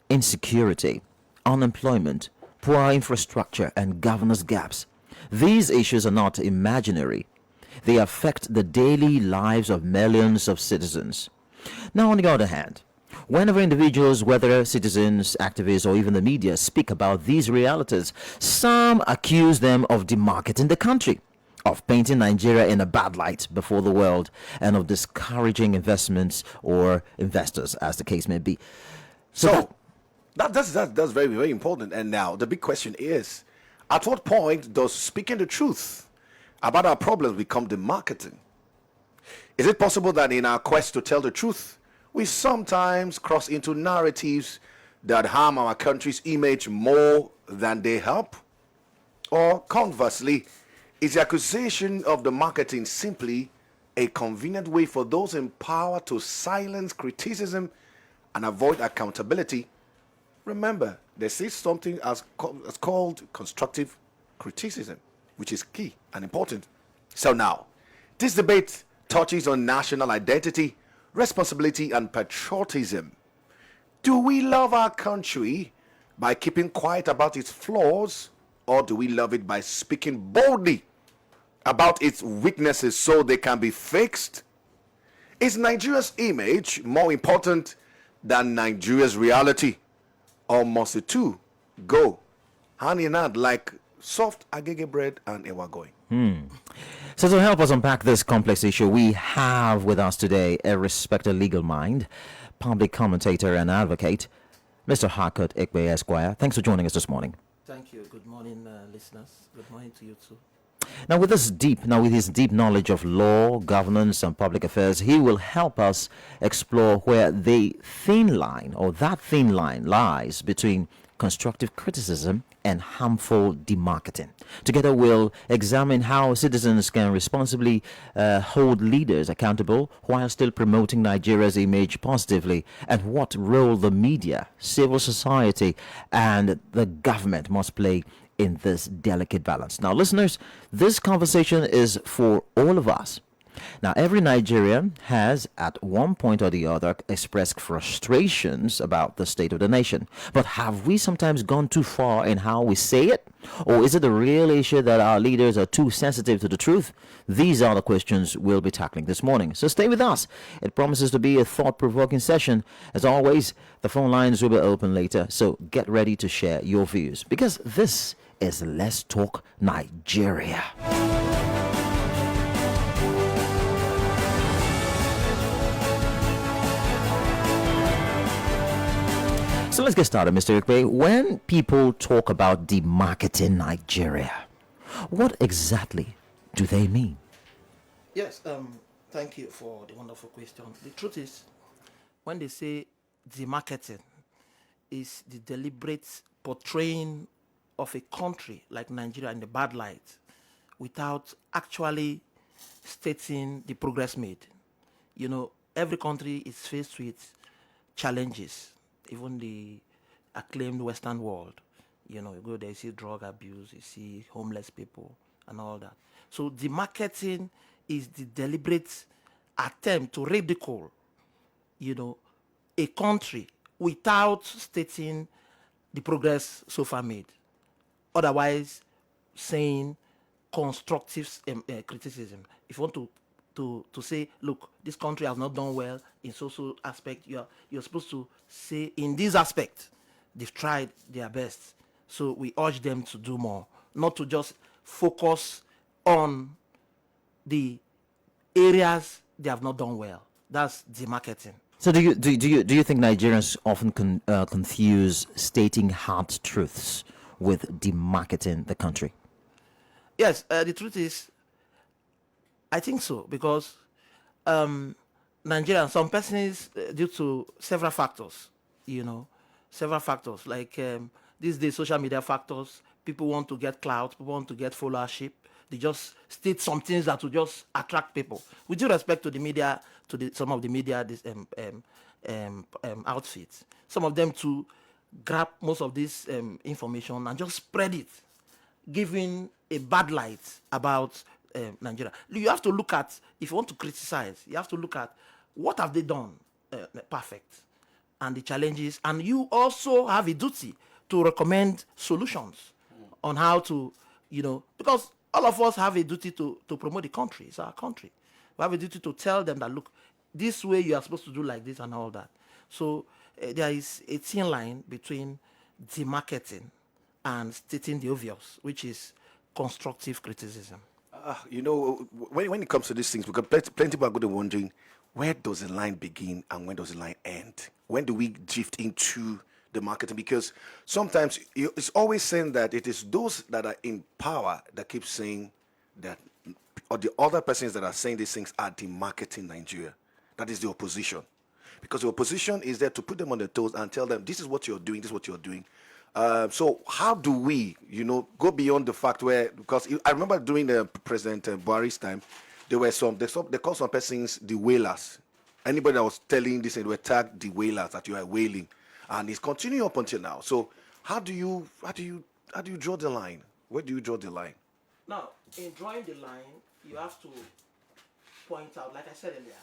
insecurity, unemployment, poor infrastructure, and governance gaps. These issues are not imaginary. They affect the daily lives of millions of citizens. Now, on the other hand, whenever individuals, whether citizens, activists, or even the media, speak about these realities, some accuse them of demarketing the country, of painting Nigeria in a bad light before the world, and of discouraging investments or investors, as the case may be. So that's very, very important. And now the big question is, at what point does speaking the truth about our problems become the marketing? Is it possible that in our quest to tell the truth, we sometimes cross into narratives that harm our country's image more than they help? Or conversely, is the accusation of the marketing simply a convenient way for those in power to silence criticism and avoid accountability? Remember, there is something as called constructive criticism, which is key and important. So now, this debate touches on national identity, responsibility, and patriotism. Do we love our country by keeping quiet about its flaws, or do we love it by speaking boldly about its weaknesses so they can be fixed? Is Nigeria's image more important than Nigeria's reality? Or must the two go hand in hand like soft agege bread and ewa going? So to help us unpack this complex issue, we have with us today a respected legal mind, public commentator and advocate, Mr. Harcourt Ekpe Esquire. Thanks for joining us this morning. Thank you. Good morning, listeners. Good morning to you too. Now, with his deep knowledge of law, governance, and public affairs, he will help us explore where that thin line lies between constructive criticism and harmful demarketing. Together, we'll examine how citizens can responsibly hold leaders accountable while still promoting Nigeria's image positively, and what role the media, civil society, and the government must play in this delicate balance. Now, listeners, this conversation is for all of us. Now, every Nigerian has, at one point or the other, expressed frustrations about the state of the nation. But have we sometimes gone too far in how we say it? Or is it a real issue that our leaders are too sensitive to the truth? These are the questions we'll be tackling this morning. So stay with us. It promises to be a thought-provoking session. As always, the phone lines will be open later, so get ready to share your views, because this is Let's Talk Nigeria. So let's get started, Mr. Ekpe. When people talk about demarketing Nigeria, what exactly do they mean? Yes, thank you for the wonderful question. The truth is, when they say demarketing, is the deliberate portraying of a country like Nigeria in a bad light without actually stating the progress made. You know, every country is faced with challenges, even the acclaimed Western world. You know, you go there, you see drug abuse, you see homeless people and all that. So the marketing is the deliberate attempt to ridicule, you know, a country without stating the progress so far made. Otherwise, saying constructive criticism. If you want to say, look, this country has not done well in social aspect, you're supposed to say, in this aspect, they've tried their best. So we urge them to do more, not to just focus on the areas they have not done well. That's demarketing. So do you think Nigerians often confuse stating hard truths with demarketing the country? Yes, the truth is, I think so, because Nigeria, some persons, due to several factors, like these days, social media factors, people want to get clout, people want to get followership. They just state some things that will just attract people. With due respect to the media, some of the media outfits, some of them to grab most of this information and just spread it, giving a bad light about Nigeria. You have to look at, if you want to criticize, you have to look at what have they done perfect. and the challenges, and you also have a duty to recommend solutions on how to, because all of us have a duty to promote the country. It's our country. We have a duty to tell them that, look, this way you are supposed to do like this and all that. So there is a thin line between demarketing and stating the obvious, which is constructive criticism. When it comes to these things, because plenty people are going to be wondering, where does the line begin and when does the line end? When do we drift into the marketing? Because sometimes it's always saying that it is those that are in power that keep saying that, or the other persons that are saying these things are demarketing Nigeria. That is the opposition. Because the opposition is there to put them on their toes and tell them, this is what you're doing, this is what you're doing. So how do we, go beyond the fact where, because I remember during the President Buhari's time, there were they called some persons the whalers. Anybody that was telling this, they were tagged the whalers, that you are whaling. And it's continuing up until now. So how do you draw the line? Where do you draw the line? Now, in drawing the line, you have to point out, like I said earlier,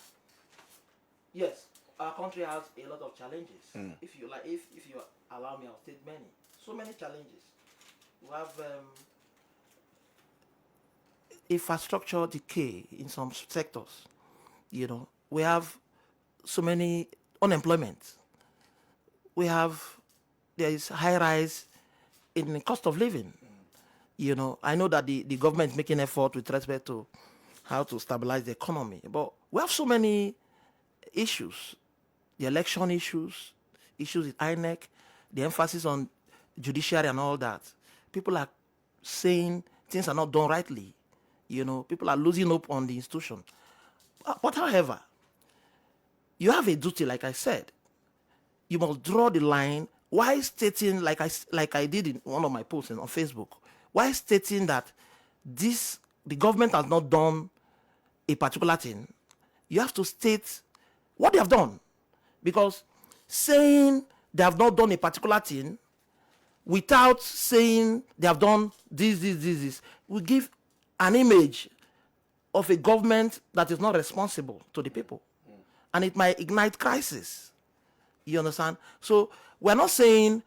yes, our country has a lot of challenges. If you allow me, I'll state many. So many challenges. We have infrastructure decay in some sectors. We have so many unemployment. There is high rise in the cost of living. I know that the government is making effort with respect to how to stabilize the economy, but we have so many issues. The election issues with INEC, the emphasis on judiciary and all that. People are saying things are not done rightly. People are losing hope on the institution. But however, you have a duty, like I said. You must draw the line. Why stating, like I did in one of my posts on Facebook, why stating that the government has not done a particular thing? You have to state what they have done. Because saying they have not done a particular thing without saying they have done this, will give an image of a government that is not responsible to the people. And it might ignite crisis. You understand? So we're not saying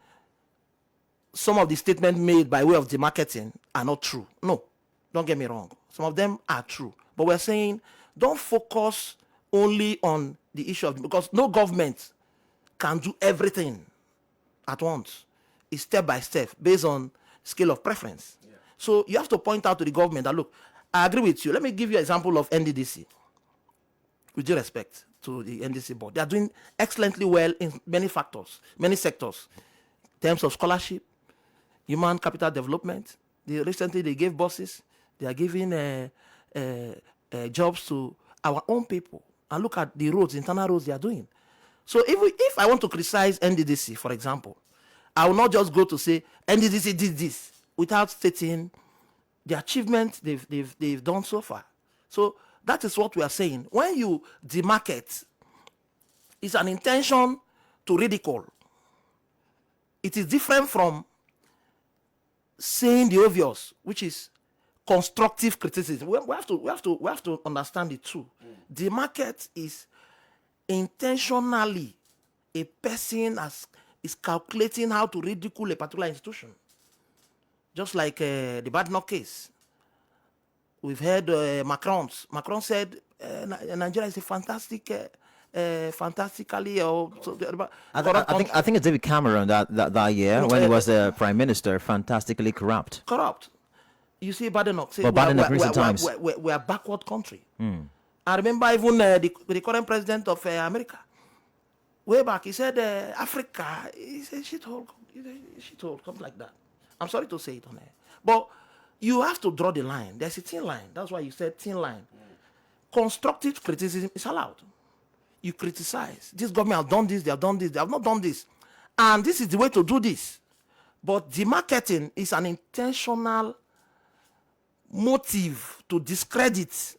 some of the statements made by way of demarketing are not true. No, don't get me wrong. Some of them are true. But we're saying don't focus only on the issue of, because no government can do everything at once. It's step by step based on scale of preference. Yeah. So you have to point out to the government that, look, I agree with you. Let me give you an example of NDDC. With due respect to the NDC board, they are doing excellently well in many factors, many sectors, in terms of scholarship, human capital development. Recently they gave buses. They are giving jobs to our own people. And look at the roads, internal roads they are doing. So if I want to criticize NDDC, for example, I will not just go to say NDDC did this without stating the achievement they've done so far. So that is what we are saying. When you demarket, it's an intention to ridicule. It is different from saying the obvious, which is constructive criticism. We have to understand it too. Demarket is intentionally a person is calculating how to ridicule a particular institution. Just like the Badenoch case. We've heard Macron said Nigeria is a fantastically I think it's David Cameron that year when he was the prime minister, fantastically corrupt. You see, Badenoch said we're a backward country. I remember even the current president of America, way back, he said Africa is a shithole, something like that. I'm sorry to say it on air, but you have to draw the line. There's a thin line. That's why you said thin line. Constructive criticism is allowed. You criticize. This government has done this, they have done this, they have not done this. And this is the way to do this. But demarketing is an intentional motive to discredit.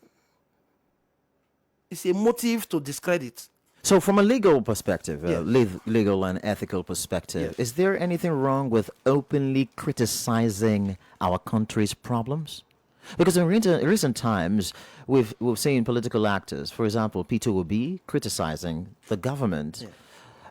It's a motive to discredit. So from a legal perspective, legal and ethical perspective, is there anything wrong with openly criticizing our country's problems? Because in recent times, we've seen political actors, for example, Peter Obi criticizing the government.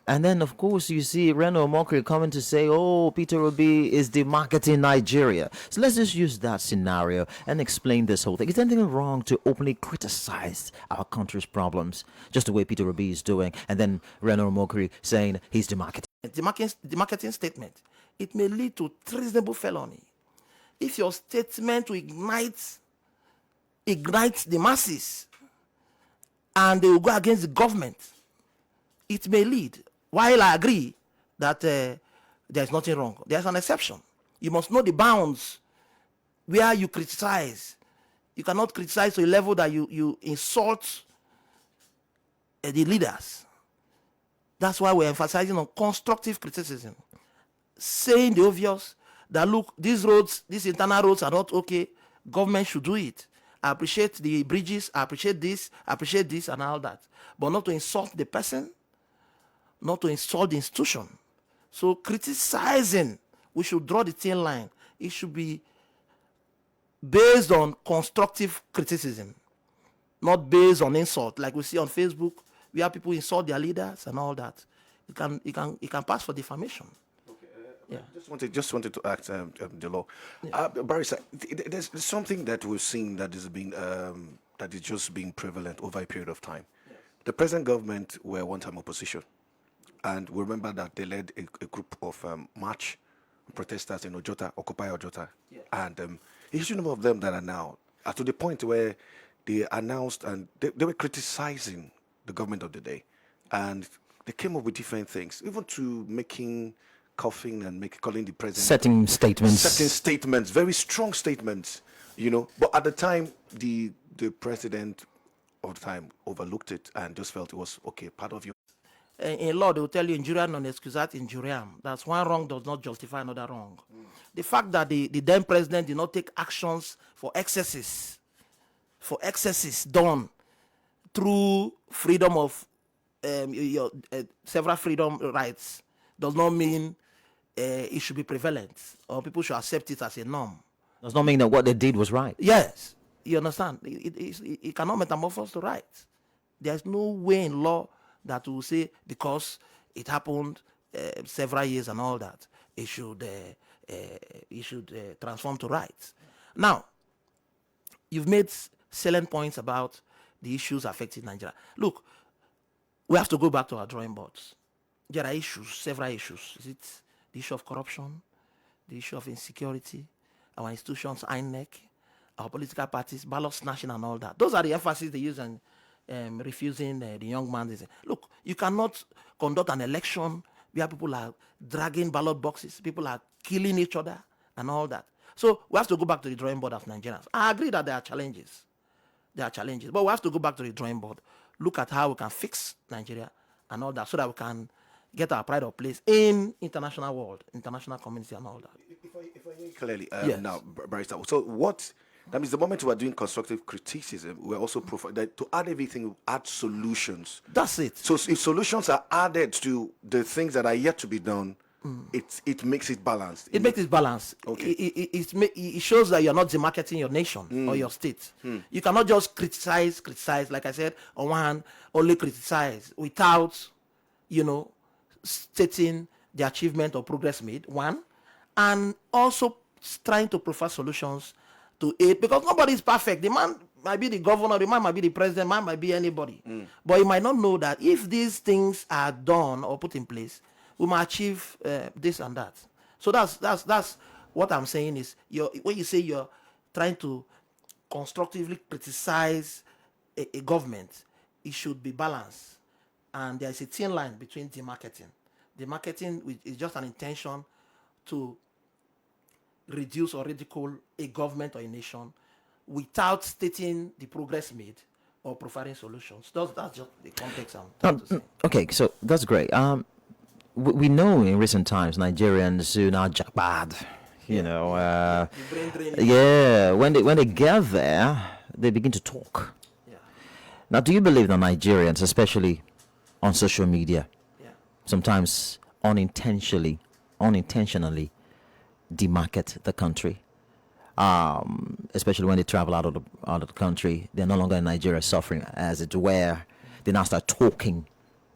And then, of course, you see Reno Omokri coming to say, oh, Peter Obi is demarketing Nigeria. So let's just use that scenario and explain this whole thing. Is there anything wrong to openly criticize our country's problems, just the way Peter Obi is doing, and then Reno Omokri saying he's demarketing? The marketing statement, it may lead to treasonable felony. If your statement will ignite the masses and they will go against the government, it may lead. While I agree that there's nothing wrong, there's an exception. You must know the bounds where you criticize. You cannot criticize to a level that you insult the leaders. That's why we're emphasizing on constructive criticism. Saying the obvious, that look, these internal roads are not okay, government should do it. I appreciate the bridges, I appreciate this, and all that. But not to insult the person, not to insult the institution. So criticizing, we should draw the thin line. It should be based on constructive criticism, not based on insult, like we see on Facebook, where people insult their leaders and all that. It can pass for defamation. Yeah. Just wanted to ask the law. Yeah. Barrister, there's something that we've seen that is just being prevalent over a period of time. Yes. The present government were one-time opposition, and we remember that they led a group of march protesters in Ojota, Occupy Ojota, yeah. And a huge number of them that are now to the point where they announced and they were criticizing the government of the day, and they came up with different things, even to making. Coughing and calling the president, setting statements, very strong statements, But at the time, the president of the time overlooked it and just felt it was okay, part of you. In law, they will tell you injuria non excusat injuriam. That's one wrong does not justify another wrong. The fact that the then president did not take actions for excesses done through freedom of several freedom rights does not mean it should be prevalent or people should accept it as a norm. Does not mean that what they did was right. Yes, you understand. It cannot metamorphose to right. There's no way in law that will say because it happened several years and all that, it should transform to right. Now, you've made salient points about the issues affecting Nigeria. Look, we have to go back to our drawing boards. There are issues, several issues. Is it the issue of corruption, the issue of insecurity, our institutions, INEC, our political parties, ballot snatching and all that? Those are the emphasis they use in refusing the young man. They say, look, you cannot conduct an election where people are dragging ballot boxes, people are killing each other and all that. So we have to go back to the drawing board of Nigerians. I agree that there are challenges. But we have to go back to the drawing board, look at how we can fix Nigeria and all that so that we can get our pride of place in international world, international community and all that. If I hear clearly yes. Now, Barrister, so that means the moment we are doing constructive criticism, we're also that to add everything, add solutions. That's it. So if solutions are added to the things that are yet to be done, it makes it balanced. It makes it balanced. Okay. It shows that you're not demarketing your nation or your state. You cannot just criticize, like I said, on one hand, only criticize without, stating the achievement or progress made, one, and also trying to provide solutions to it, because nobody is perfect. The man might be the governor, the man might be the president, man might be anybody. But you might not know that if these things are done or put in place, we might achieve this and that. So that's what I'm saying is, when you say you're trying to constructively criticize a government, it should be balanced. And there is a thin line between demarketing. Demarketing is just an intention to reduce or ridicule a government or a nation without stating the progress made or providing solutions. That's just the context I'm trying to say. Okay, so that's great. We know in recent times Nigerians who now jackbad, when they get there, they begin to talk. Yeah. Now, do you believe that Nigerians, especially on social media, sometimes unintentionally demarket the country, especially when they travel out of the country? They're no longer in Nigeria suffering, as it were. They now start talking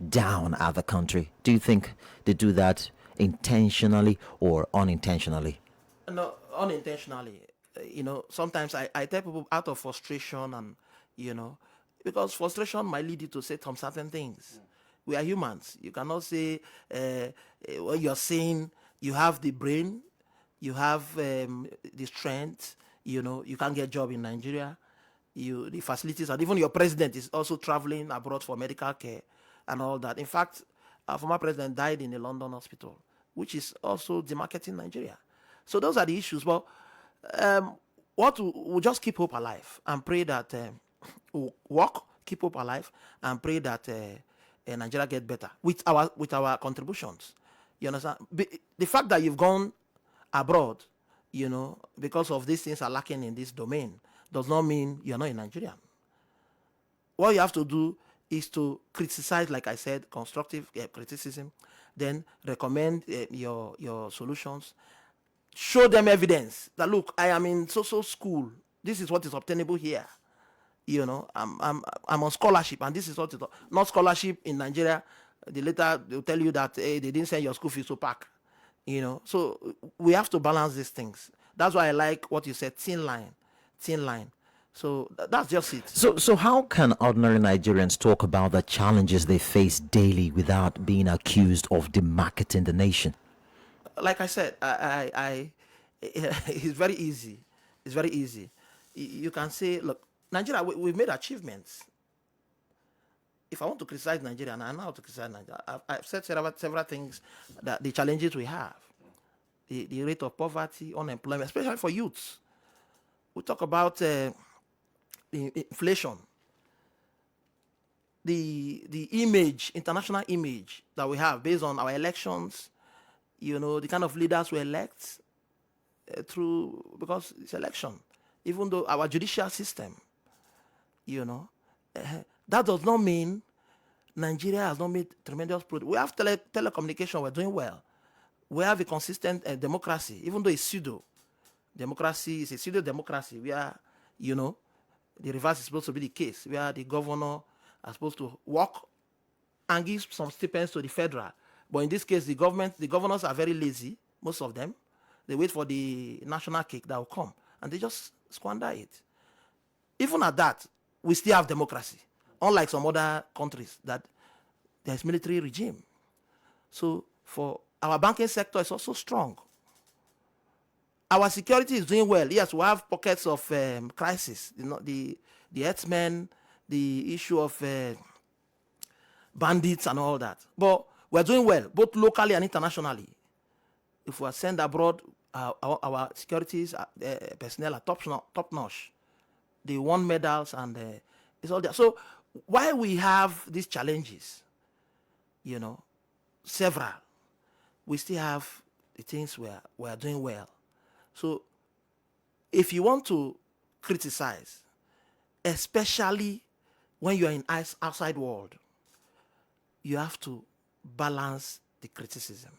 down at the country? Do you think they do that intentionally or unintentionally? No, unintentionally. Sometimes I tell people out of frustration and, because frustration might lead you to say some certain things. We are humans. You cannot say, what you're saying, you have the brain, you have the strength, you can't get a job in Nigeria, the facilities, and even your president is also traveling abroad for medical care and all that. In fact, our former president died in a London hospital, which is also demarketing Nigeria. So those are the issues. But we'll just keep hope alive and pray that we'll work, keep hope alive, and pray that Nigeria get better with our contributions. You understand? The fact that you've gone abroad, because of these things are lacking in this domain, does not mean you're not a Nigerian. What you have to do is to criticize, like I said, constructive criticism, then recommend your solutions, show them evidence that, look, I am in so school, this is what is obtainable here. I'm on scholarship, and this is what not scholarship in Nigeria. They'll tell you that, hey, they didn't send your school fees to pack. So we have to balance these things. That's why I like what you said, thin line. So that's just it. So how can ordinary Nigerians talk about the challenges they face daily without being accused of demarketing the nation? Like I said, it's very easy. It's very easy. You can say, look, Nigeria, we've made achievements. If I want to criticize Nigeria, and I know how to criticize Nigeria, I've said several things, that the challenges we have, the rate of poverty, unemployment, especially for youths. We talk about the inflation, the image, international image that we have based on our elections, the kind of leaders we elect because it's election. Even though our judicial system, that does not mean Nigeria has not made tremendous progress. We have telecommunication, we're doing well. We have a consistent democracy, even though it's pseudo. Democracy is a pseudo democracy where, the reverse is supposed to be the case, where the governor are supposed to work and give some stipends to the federal. But in this case, the governors are very lazy, most of them. They wait for the national cake that will come, and they just squander it. Even at that, we still have democracy, unlike some other countries that there's military regime. So for our banking sector, is also strong. Our security is doing well. Yes, we have pockets of crisis. The herdsmen, the issue of bandits and all that. But we're doing well, both locally and internationally. If we are sent abroad, our securities personnel are top-notch. They won medals, and it's all there. So while we have these challenges, several, we still have the things we are doing well. So if you want to criticize, especially when you are in outside world, you have to balance the criticism.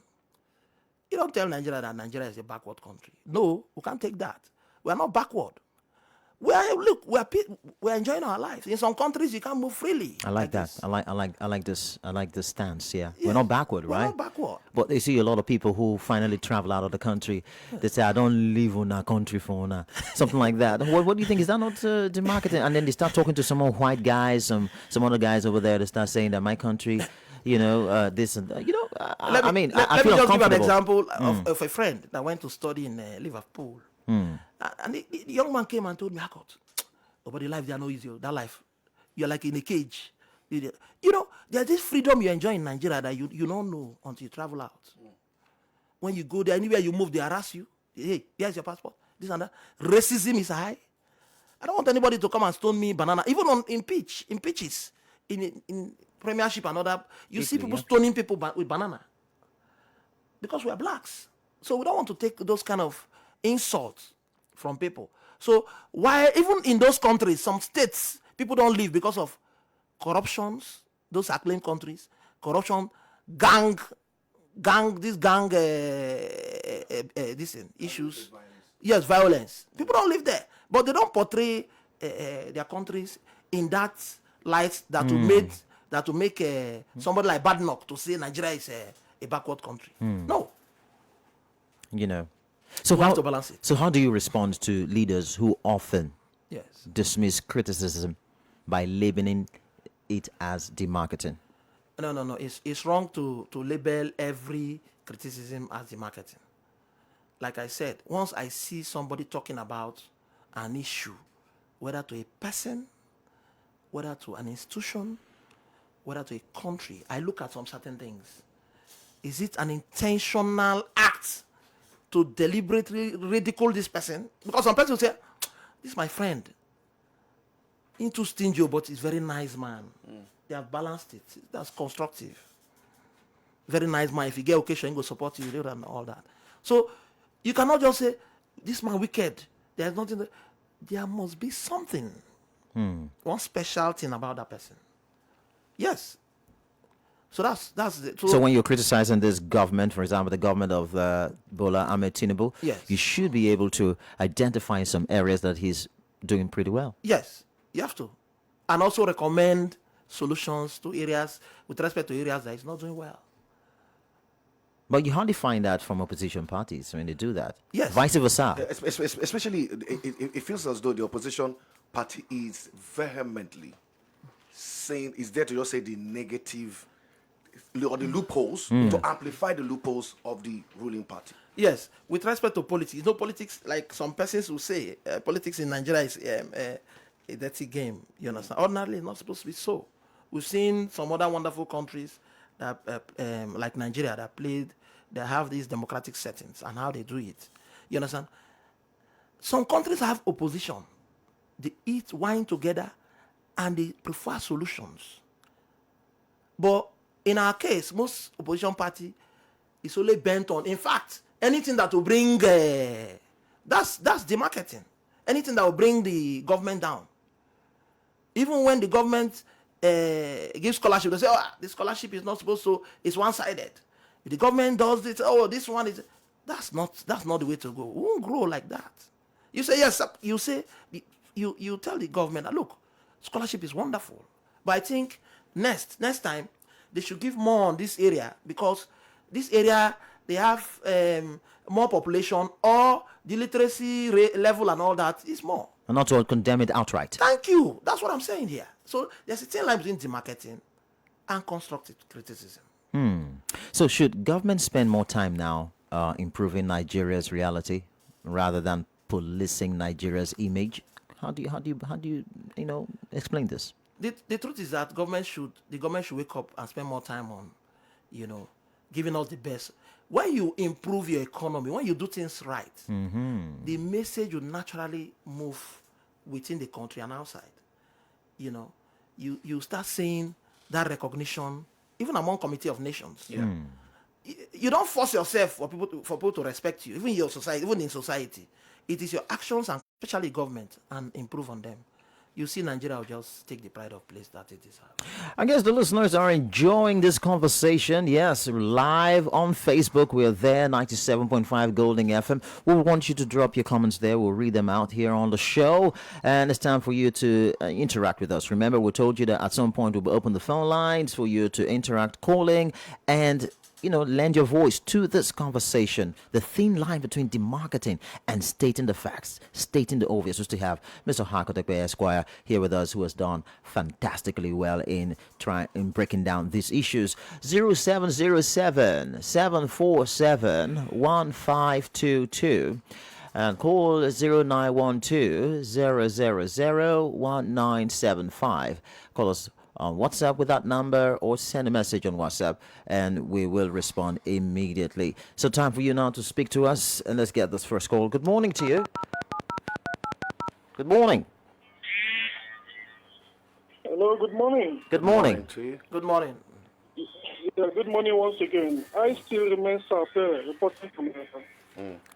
You don't tell Nigeria that Nigeria is a backward country. No, we can't take that. We are not backward. We're enjoying our lives. In some countries, you can't move freely. I like that. this. I like this stance. Yeah, we're not backward, We're right? not backward. But they see a lot of people who finally travel out of the country. They say, "I don't live on our country for now," something like that. What do you think? Is that not demarketing? And then they start talking to some more white guys, some other guys over there. They start saying that my country, this and that. I Let me feel just give an uncomfortable. example of a friend that went to study in Liverpool. And the young man came and told me, Hakot, but the life they are no easy. That life, you're like in a cage. There's this freedom you enjoy in Nigeria that you don't know until you travel out. When you go there, anywhere you move, they harass you. Hey, here's your passport. This and that. Racism is high. I don't want anybody to come and stone me banana. Even in pitches, in Premiership and other, you see people stoning people with banana. Because we are blacks. So we don't want to take those kind of insults from people. So why even in those countries, some states, people don't live because of corruptions, those acclaimed countries, corruption, issues. Yes, violence. People don't live there. But they don't portray their countries in that light that will that will make somebody like Badnoch to say Nigeria is a backward country. No. You know. So We have to balance it. So how do you respond to leaders who often Yes. dismiss criticism by labeling it as demarketing? No. It's wrong to label every criticism as demarketing. Like I said, once I see somebody talking about an issue, whether to a person, whether to an institution, whether to a country, I look at some certain things. Is it an intentional act to deliberately ridicule this person? Because some people say, this is my friend. He's too stingy, but he's very nice man. They have balanced it. That's constructive. Very nice man. If you get occasion, he will support you and all that. So you cannot just say, this man wicked. There's nothing. There must be something. One special thing about that person. Yes. So that's it. So when you're criticizing this government, for example, the government of Bola Ahmed Tinubu, Yes. you should be able to identify some areas that he's doing pretty well. Yes, you have to. And also recommend solutions to areas, with respect to areas that is not doing well. But you hardly find that from opposition parties when they do that. Yes. Vice versa. Especially, it feels as though the opposition party is vehemently saying, is there to just say the negative or the loopholes, to amplify the loopholes of the ruling party. Yes, with respect to politics, politics, like some persons will say, politics in Nigeria is a dirty game. You understand? Ordinarily, it's not supposed to be so. We've seen some other wonderful countries that, like Nigeria, that have these democratic settings and how they do it. You understand? Some countries have opposition. They eat wine together and they prefer solutions. But in our case, most opposition party is only bent on, in fact, anything that will bring, that's demarketing. Anything that will bring the government down. Even when the government gives scholarship, they say, this scholarship is not supposed to, it's one-sided. If the government does this, this one is, that's not the way to go. We won't grow like that. You say, yes, you say, you tell the government, look, scholarship is wonderful. But I think next time, they should give more on this area, because this area, they have more population, or the literacy level and all that is more. And not to condemn it outright. Thank you. That's what I'm saying here. So there's a thin line between demarketing and constructive criticism. So should government spend more time now improving Nigeria's reality rather than policing Nigeria's image? How do you explain this? The truth is that the government should wake up and spend more time on, giving us the best. When you improve your economy, when you do things right, the message will naturally move within the country and outside. You start seeing that recognition even among Committee of Nations. Yeah. You don't force yourself for people to respect you, even in society. It is your actions, and especially government, and improve on them. You see, Nigeria will just take the pride of place that it deserves. I guess the listeners are enjoying this conversation. Yes, live on Facebook. We're there, 97.5 Golding FM. We want you to drop your comments there. We'll read them out here on the show. And it's time for you to interact with us. Remember, we told you that at some point we'll open the phone lines for you to interact, calling, and lend your voice to this conversation. The thin line between demarketing and stating the facts, stating the obvious. Just to have Mr. Hakotekpe Esquire here with us, who has done fantastically well in breaking down these issues. 0707 747 1522 and call 0912 000 1975. Call us on WhatsApp with that number, or send a message on WhatsApp, and we will respond immediately. So time for you now to speak to us, and let's get this first call. Good morning to you. Good morning. Hello, good morning. Good morning. To you. Good morning. Yeah, good morning once again. I still remain Sapere, reporting from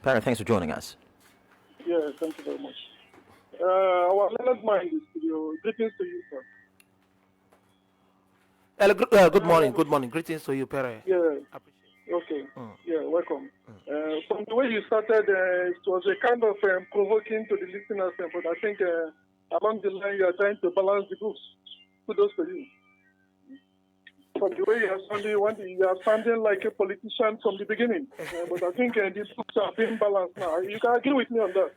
Parent, thanks for joining us. Yeah, thank you very much. Our learned mind in the studio. Greetings to you, sir. Good morning. Good morning. Greetings to you, Pere. Yeah, Appreciate okay. Yeah, welcome. From the way you started, it was a kind of provoking to the listeners, but I think along the line you are trying to balance the groups. Kudos to you. from the way you are sounding like a politician from the beginning. But I think the books are being balanced now. You can agree with me on that.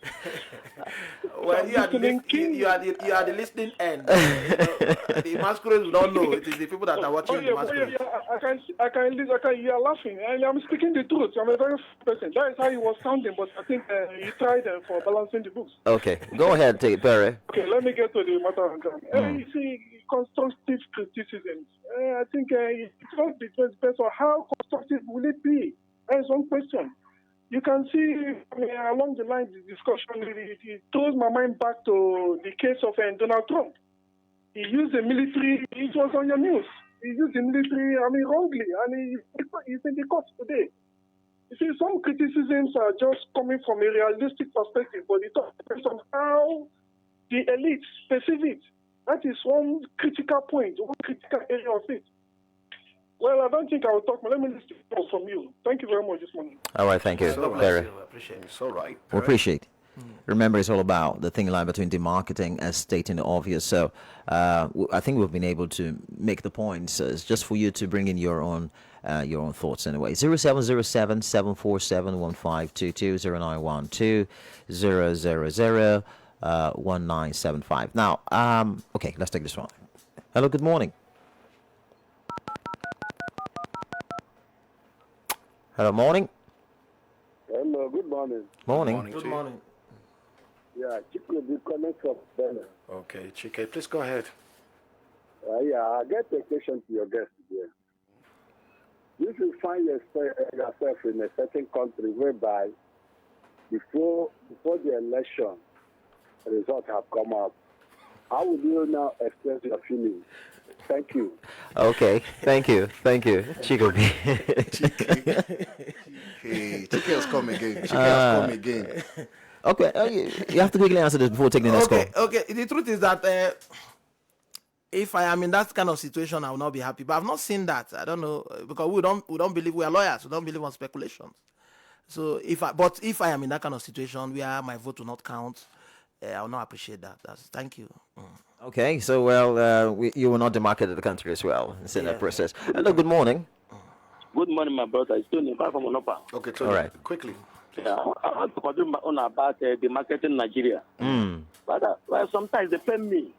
Well, you are the listening end. The masquerades don't know. It is the people that are watching the masquerade. I can listen. You are laughing, and I'm speaking the truth. I'm a very person. That is how he was sounding. But I think he tried for balancing the books. Okay, go ahead, Perry. Okay, let me get to the matter of time. You see, constructive criticism. I think it all depends on how constructive will it be. That is one question. You can see along the line, the discussion, it throws my mind back to the case of Donald Trump. He used the military, it was on your news. He used the military, wrongly, and he's in the court today. You see, some criticisms are just coming from a realistic perspective, but it all depends on how the elites perceive it. That is one critical point, one critical area of it. Well, I don't think I will talk, but let me listen from you. Thank you very much this morning. All right, thank you, Perry. Appreciate it. It's all right. We appreciate. Remember, it's all about the thin line between demarketing and stating the obvious. So I think we've been able to make the points. It's just for you to bring in your own thoughts anyway. 0707 747 1522 0912 000 1975. Now, okay, let's take this one. Hello, good morning. Hello, morning. Hello, good morning. Morning. Good morning. Yeah, Chico, the comment from Benin. Okay, Chike, please go ahead. I get a question to your guest here. If you find yourself in a certain country whereby before the election results have come out, how would you now express your feelings? Thank you. Okay, thank you, Chico. Chike has come again. Okay, you have to quickly answer this before taking the next call. Okay. The truth is that if I am in that kind of situation, I will not be happy. But I've not seen that. I don't know, because we don't believe, we are lawyers. We don't believe on speculations. So if I am in that kind of situation where my vote will not count, I will not appreciate that. Thank you. Okay, so you will not demarket the country as well. It's in that process. Hello, good morning. Good morning, my brother. It's Tony from Monopa. Okay, Tony, all right. Quickly. Yeah, I want to continue on about the market in Nigeria. But well, sometimes they pay me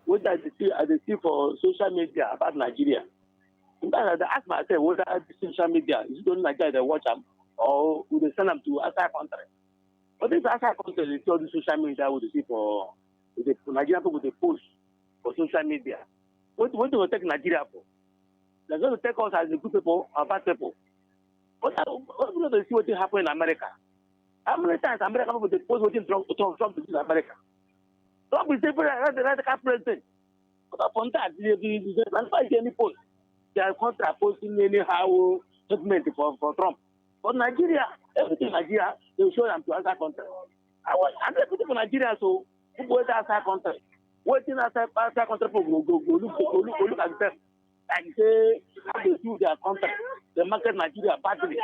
what I see for social media about Nigeria. Sometimes I ask myself whether the social media is it only Nigeria they watch them or would they send them to outside country? But this outside country they tell the social media would see for the Nigerian people they post for social media. What do we take Nigeria for? They're going to take us as the good people or bad people. But what do they see what happened in America? How many times American people they post what Trump did in America? Trump is the radical president. But upon that, that's why any post. They are contra posting anyhow statement for Trump. But Nigeria, everything Nigeria, they show them to other countries. I was 100 people in Nigeria, so who go to outside country? Waiting outside country for go look at them. Like say how they do their content, they market Nigeria badly.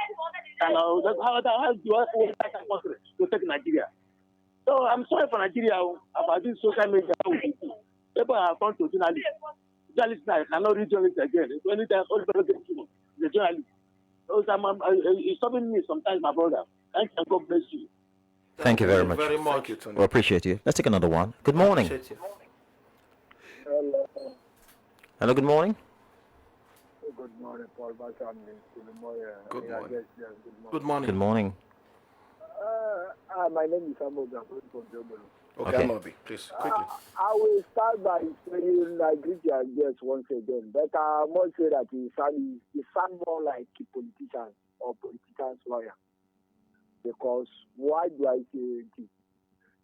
And that's how do you outside country to take Nigeria? So I'm sorry for Nigeria about this social media. People have gone to journalists. Journalists now cannot read journalists again. It's only time all people get to the journalists. So it's stopping me sometimes, my brother. Thank you and God bless you. Thank you very much. Thank you, Tony. We appreciate you. Let's take another one. Good morning. Hello, good morning. Good morning, Paul Basham. Good morning. Good morning. Good morning. My name is Samuel from Jobolo. Okay, Mobi, please, quickly. I will start by saying I greet your guests once again, but I must say that he sound more like a politician or politician's lawyer. Because why do I say this?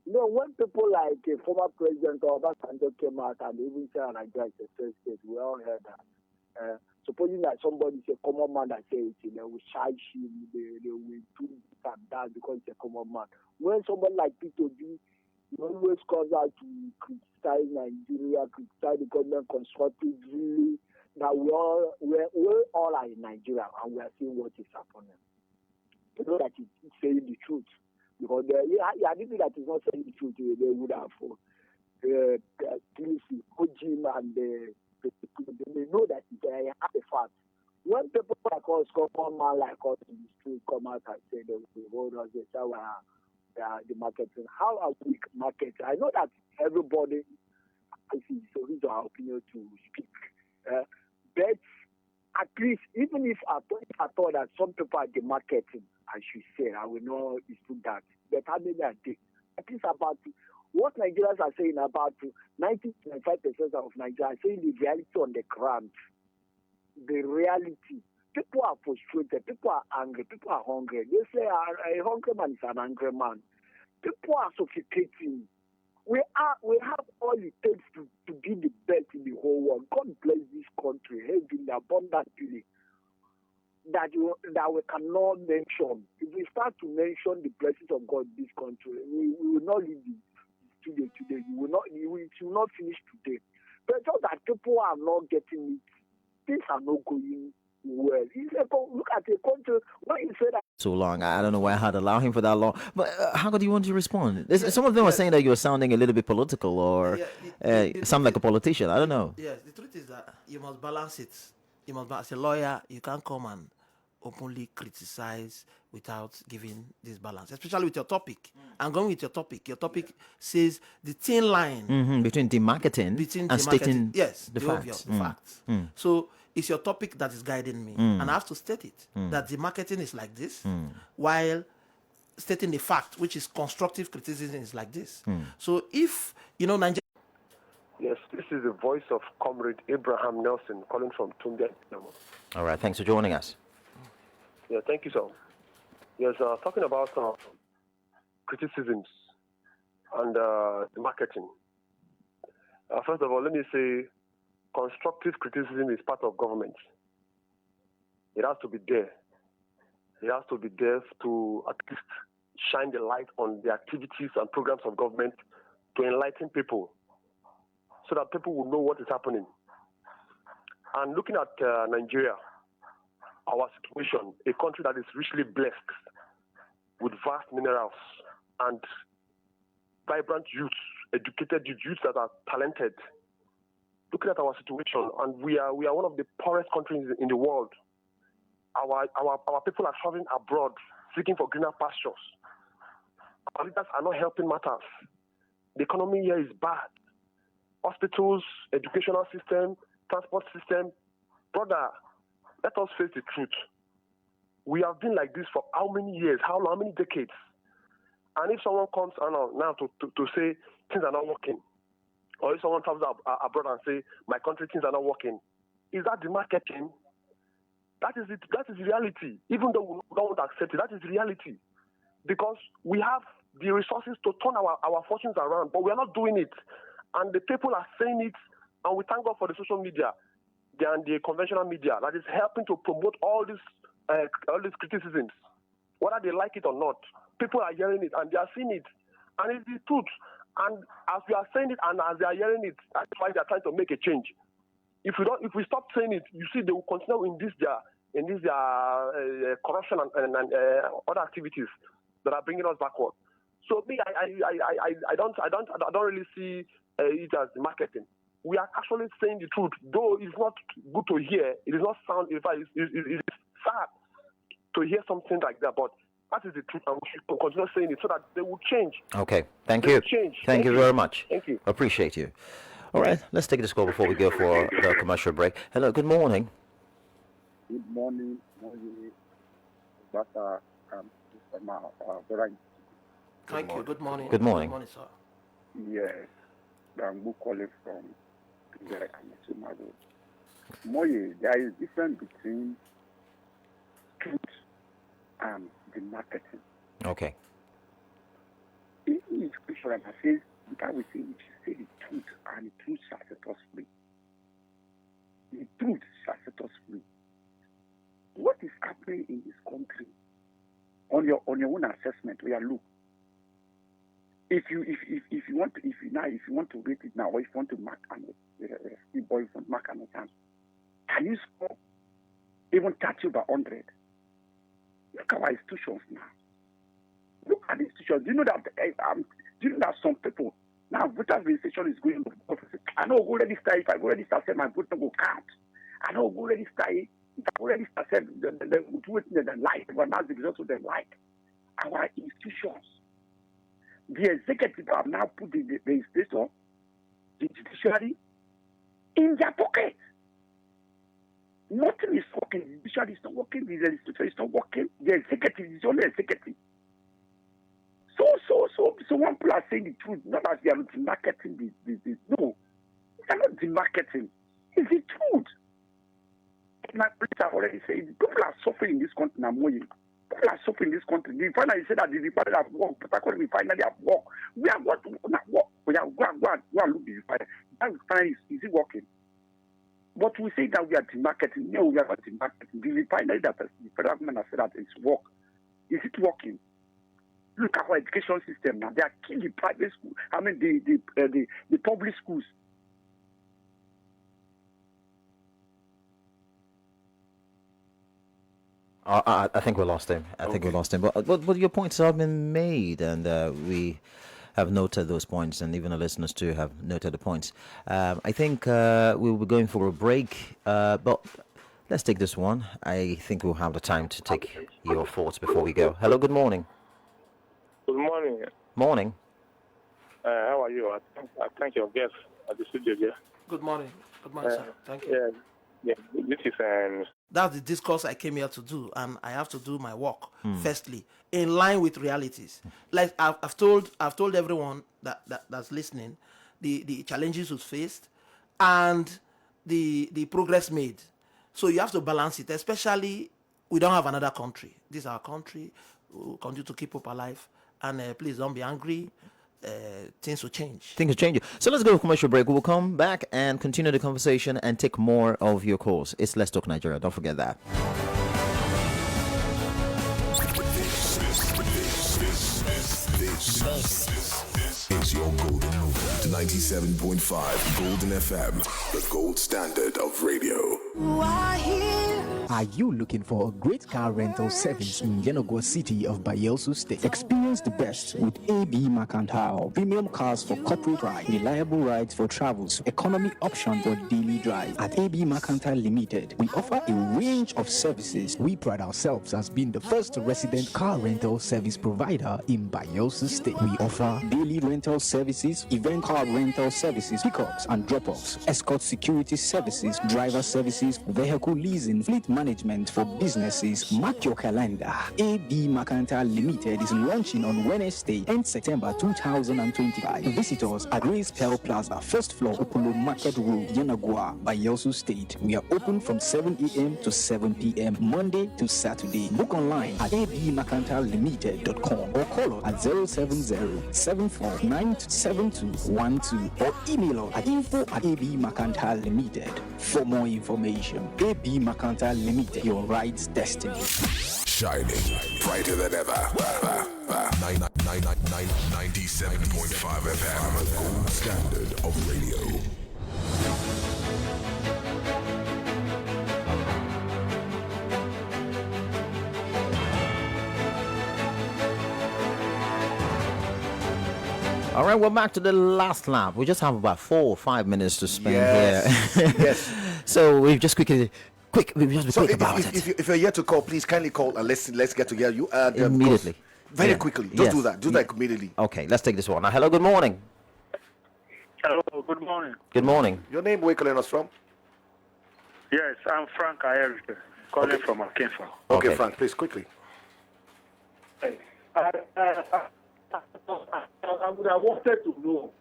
You know, when people like a former president or Obasanjo came out and even said Nigeria is a first state, we all heard that. Supposing that somebody is a common man that says it, they will charge him, they will do this and that because it's a common man. When somebody like Peter B always comes out to criticize Nigeria, criticize the government constructively, that we all are in Nigeria and we are seeing what is happening. You know that he's saying the truth. Because anything that is not saying the truth, they would have killed him and they may know that they have the facts. When people like us, common man like us in the street, come out and say they will hold us, they say, well, the marketing. How are we marketing? I know that everybody is our opinion to speak. But at least, even if I thought that some people are the marketing, I should say, I will not dispute that. But how many are they? At least about what Nigerians are saying, about 95% of Nigerians are saying the reality on the ground. The reality. People are frustrated. People are angry. People are hungry. They say a hungry man is an angry man. People are suffocating. We have all it takes to be the best in the whole world. God bless this country heavily, abundantly. That we cannot mention. If we start to mention the blessings of God in this country, we will not leave today. You will not finish today. But just that people are not getting it. Things are not going well. Look at the country. When you say that. So long. I don't know why I had allowed him for that long. But how do you want to respond? Some of them are saying that you're sounding a little bit political or sound like a politician. I don't know. Yes, the truth is that you must balance it. As a lawyer, you can't come and openly criticize without giving this balance, especially with your topic. I'm going with your topic. Your topic says the thin line between demarketing and stating the facts. Facts. So it's your topic that is guiding me, and I have to state it that the marketing is like this, while stating the fact, which is constructive criticism, is like this. So if Nigeria. Yes, this is the voice of Comrade Abraham Nelson calling from Tunde. All right, thanks for joining us. Yeah, thank you, sir. Yes, talking about criticisms and the marketing. First of all, let me say constructive criticism is part of government. It has to be there. It has to be there to at least shine the light on the activities and programs of government to enlighten people so that people will know what is happening. And looking at Nigeria, our situation, a country that is richly blessed with vast minerals and vibrant youth, educated youth that are talented. Looking at our situation, and we are one of the poorest countries in the world. Our people are traveling abroad, seeking for greener pastures. Our leaders are not helping matters. The economy here is bad. Hospitals, educational system, transport system. Brother, let us face the truth. We have been like this for how many years, how many decades? And if someone comes now to say things are not working, or if someone travels abroad and say, my country, things are not working, is that the marketing? That is it. That is reality. Even though we don't accept it, that is reality. Because we have the resources to turn our fortunes around, but we are not doing it. And the people are saying it, and we thank God for the social media and the conventional media that is helping to promote all these criticisms, whether they like it or not. People are hearing it and they are seeing it, and it's the truth. And as we are saying it and as they are hearing it, that's why they are trying to make a change. If we stop saying it, you see they will continue in this corruption and other activities that are bringing us backward. So me, I don't really see it as marketing. We are actually saying the truth, though it's not good to hear. It is not sound. In fact, it is sad to hear something like that. But that is the truth, and we should continue saying it so that they will change. Okay, thank you. Thank you very much. Thank you. Appreciate you. All right, let's take this call before we go for the commercial break. Hello, good morning. Good morning, Thank you. Good morning. Good morning. Good morning, sir. Yes, I'm calling from Moye. There is difference between truth and the marketing. Okay. In scripture, I say the Bible says we should say the truth, and the truth shall set us free. The truth shall set us free. What is happening in this country? On your own assessment, we are look. If you want to rate it now, or if you want to mark an exam, can you score even 30 over 100? Look at our institutions now. Look at the institutions. Do you know that some people, Now, voter registration is going on. I know go register. If I go register, say my vote no go count. I know go register. If I go register, say the like, but now the result of the like. Our institutions, the executive have now put the legislature, the judiciary, in their pocket. Nothing is working. The judiciary is not working. The legislature is not working. The executive is only executive. So when people are saying the truth, not that they are demarketing this. No, they are not demarketing. It's the truth. My police have already said people are suffering in this country now. People are suffering in this country. The refinery said that the refinery have work, but according to the refinery have work. We are going to work. We are go and look the refinery. That refinery is it working? But we say that we are demarketing. No, we are not demarketing. The refinery that the federal government has said that it's work. Is it working? Look at our education system now. They are killing the private school. I mean the public schools. I think we lost him. But your points have been made, and we have noted those points, and even the listeners too have noted the points. I think we'll be going for a break, but let's take this one. I think we'll have the time to take your thoughts before we go. Hello, good morning. Good morning. Morning. How are you? I thank your guest at the studio here. Good morning. Good morning, sir. Thank you. Yeah. This is That's the discourse I came here to do, and I have to do my work firstly in line with realities. Like I've told everyone that's listening, the challenges we faced and the progress made. So you have to balance it. Especially, we don't have another country. This is our country. We'll continue to keep hope alive. And please don't be angry. Things will change. Things will change. So let's go to a commercial break. We'll come back and continue the conversation and take more of your calls. It's Let's Talk Nigeria. Don't forget that. This is your golden moment. 97.5 Golden FM, the gold standard of radio. Are you looking for a great car rental service in Yenagoa City of Bayelsa State? Experience the best with AB Mercantile. Premium cars for corporate ride, reliable rides for travels, economy option for daily drive. At AB Mercantile Limited, we offer a range of services. We pride ourselves as being the first resident car rental service provider in Bayelsa State. We offer daily rental services, event car rental services, pickups and drop-offs, escort security services, driver services, vehicle leasing, fleet management for businesses. Mark your calendar. AB Mercantile Limited is launching on Wednesday, 10 September 2025. Visit us at Grace Pearl Plaza, first floor, Opolo Market Road, Yenagoa, Bayelsa State. We are open from 7 a.m. to 7 p.m. Monday to Saturday. Book online at abmercantilelimited.com or call us at 070-749-7212 or email us at info@abmercantilelimited for more information. AB Mercantile Limited, your ride's destiny. Shining brighter than ever. 97.5 FM, the gold standard of radio. All right, we're back to the last lap. We just have about 4 or 5 minutes to spend here. Yes. So we've just we've just been quick about it. If you're here to call, please kindly call and let's get together. You immediately. Very quickly. Just do that. Do that immediately. Okay, let's take this one. Now, hello, good morning. Hello, good morning. Good morning. Your name, where you calling us from? Yes, I'm Frank Ayerike, calling from Akinfa. Okay, Frank, please, quickly. I would have wanted to know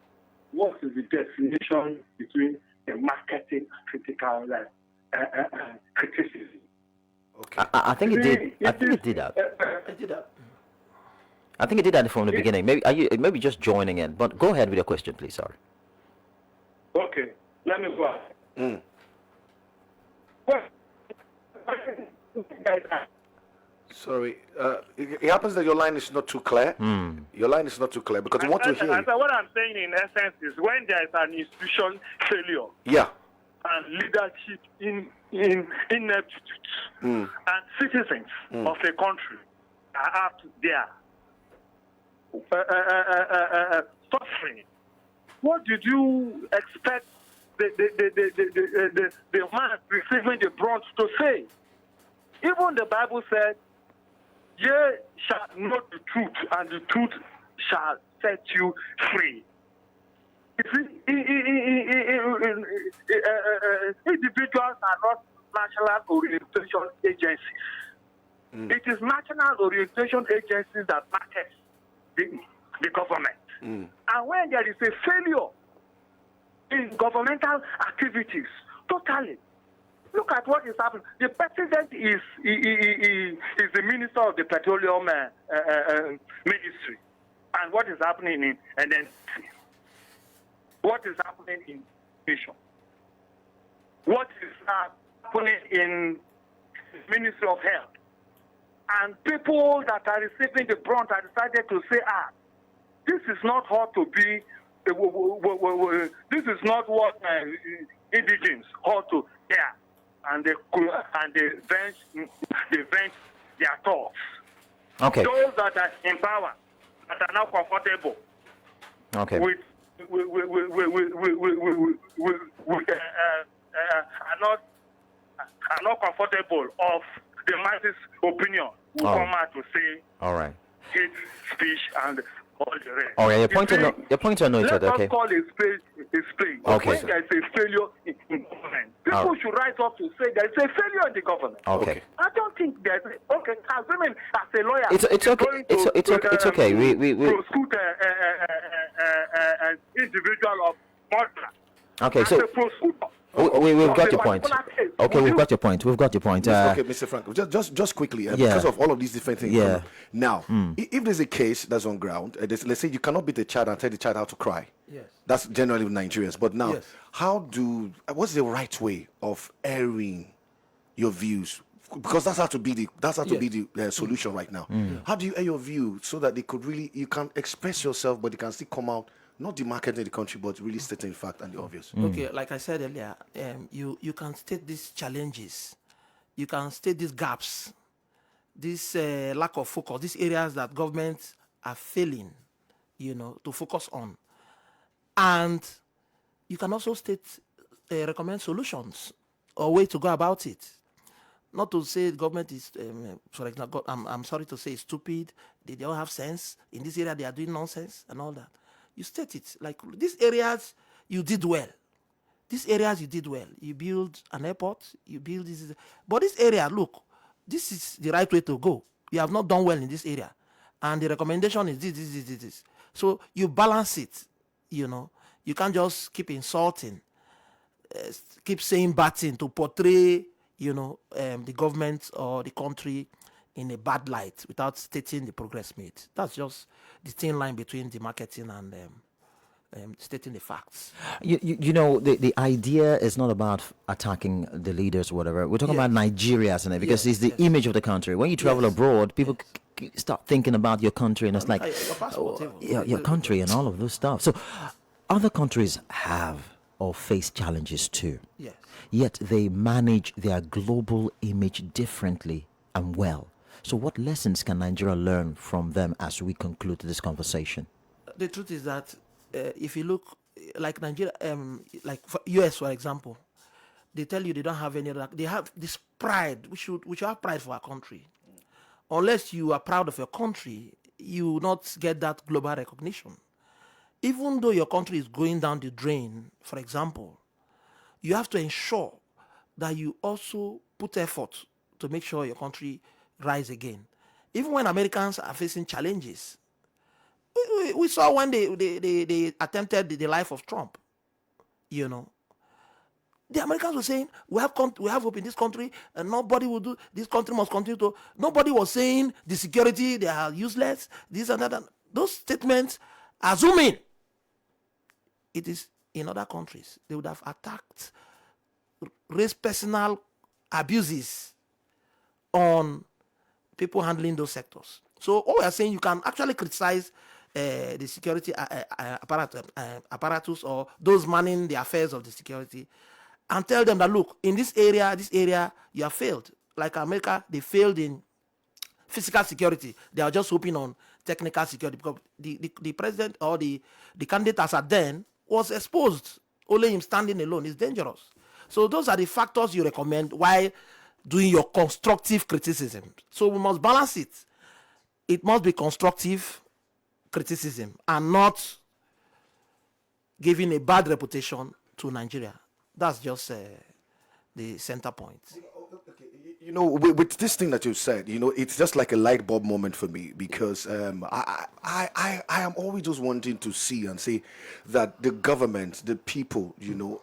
what is the definition between the marketing and critical criticism. Okay. I think it did. I think it did that. I think it did that from the beginning. Maybe just joining in. But go ahead with your question, please. Sorry. Okay, let me go ahead. Sorry, it happens that your line is not too clear. Your line is not too clear because we want to hear you. So what I'm saying in essence is when there is an institution failure, and leadership ineptitude, and citizens of a country are out there suffering what did you expect the man receiving the brunt to say? Even the Bible said, "Ye shall know the truth, and the truth shall set you free." Individuals are not national orientation agencies. It is national orientation agencies that market the government. And when there is a failure in governmental activities, totally. Look at what is happening. The president is the minister of the petroleum ministry. And what is happening in NNC? What is happening in Nation? What is happening in the Ministry of Health? And people that are receiving the brunt are decided to say, this is not how to be, this is not what indigents ought to hear. And they vent their thoughts. Okay. Those that are in power, that are now comfortable okay. with are not comfortable of the masses' opinion will come out to say all right. hate speech and all the rest. All right, your point are noted. Okay. Let us call a spade a spade. Okay. When there is a failure in government, people should rise up to say there is a failure in the government. Okay. I don't think there's okay. Assuming as a lawyer, It's okay. It's okay. We prosecute an individual of murder. Okay, so we've got your point. Okay, we've got your point. Okay, Mr. Frank, just quickly, because of all of these different things. Yeah. Now, if there's a case that's on ground, let's say you cannot beat a child and tell the child how to cry. Yes. That's generally with Nigerians. But now, Yes. what's the right way of airing your views? Because that's how to be the solution right now. How do you air your view so that they could really, you can express yourself, but you can still come out, not demarcating the country, but really stating fact and the obvious. Okay, like I said earlier, you can state these challenges, you can state these gaps, this lack of focus, these areas that governments are failing, to focus on, and you can also state, recommend solutions or way to go about it. Not to say the government is, for example, I'm sorry to say, stupid. They don't have sense in this area. They are doing nonsense and all that. You state it like these areas you did well. These areas you did well. You build an airport. You build this. But this area, look, this is the right way to go. You have not done well in this area, and the recommendation is this. So you balance it. You can't just keep insulting, keep saying bad thing to portray, the government or the country in a bad light without stating the progress made. That's just the thin line between the marketing and stating the facts. The idea is not about attacking the leaders or whatever. We're talking about Nigeria, isn't it? Because it's the image of the country. When you travel abroad, people start thinking about your country, and it's like your country and all of those stuff. So other countries have or face challenges too. Yes. Yet they manage their global image differently and well. So what lessons can Nigeria learn from them as we conclude this conversation? The truth is that if you look like Nigeria, like for US, for example, they tell you they don't have any other, they have this pride. We should have pride for our country. Unless you are proud of your country, you will not get that global recognition. Even though your country is going down the drain, for example, you have to ensure that you also put effort to make sure your country rise again. Even when Americans are facing challenges, we saw when they attempted the life of Trump. The Americans were saying we have hope in this country, and nobody will do. This country must continue to. Nobody was saying the security, they are useless. This and that. Those statements, assuming it is in other countries, they would have attacked, raised personal abuses on people handling those sectors. So all we are saying, you can actually criticize the security apparatus or those manning the affairs of the security, and tell them that, look, in this area, you have failed. Like America, they failed in physical security. They are just hoping on technical security because the president or the candidate as at then was exposed. Only him standing alone is dangerous. So those are the factors you recommend while doing your constructive criticism. So we must balance it. It must be constructive criticism and not giving a bad reputation to Nigeria. That's just the center point. You know, with this thing that you said, you know, it's just like a light bulb moment for me because I am always just wanting to see and say that the government, the people, you know,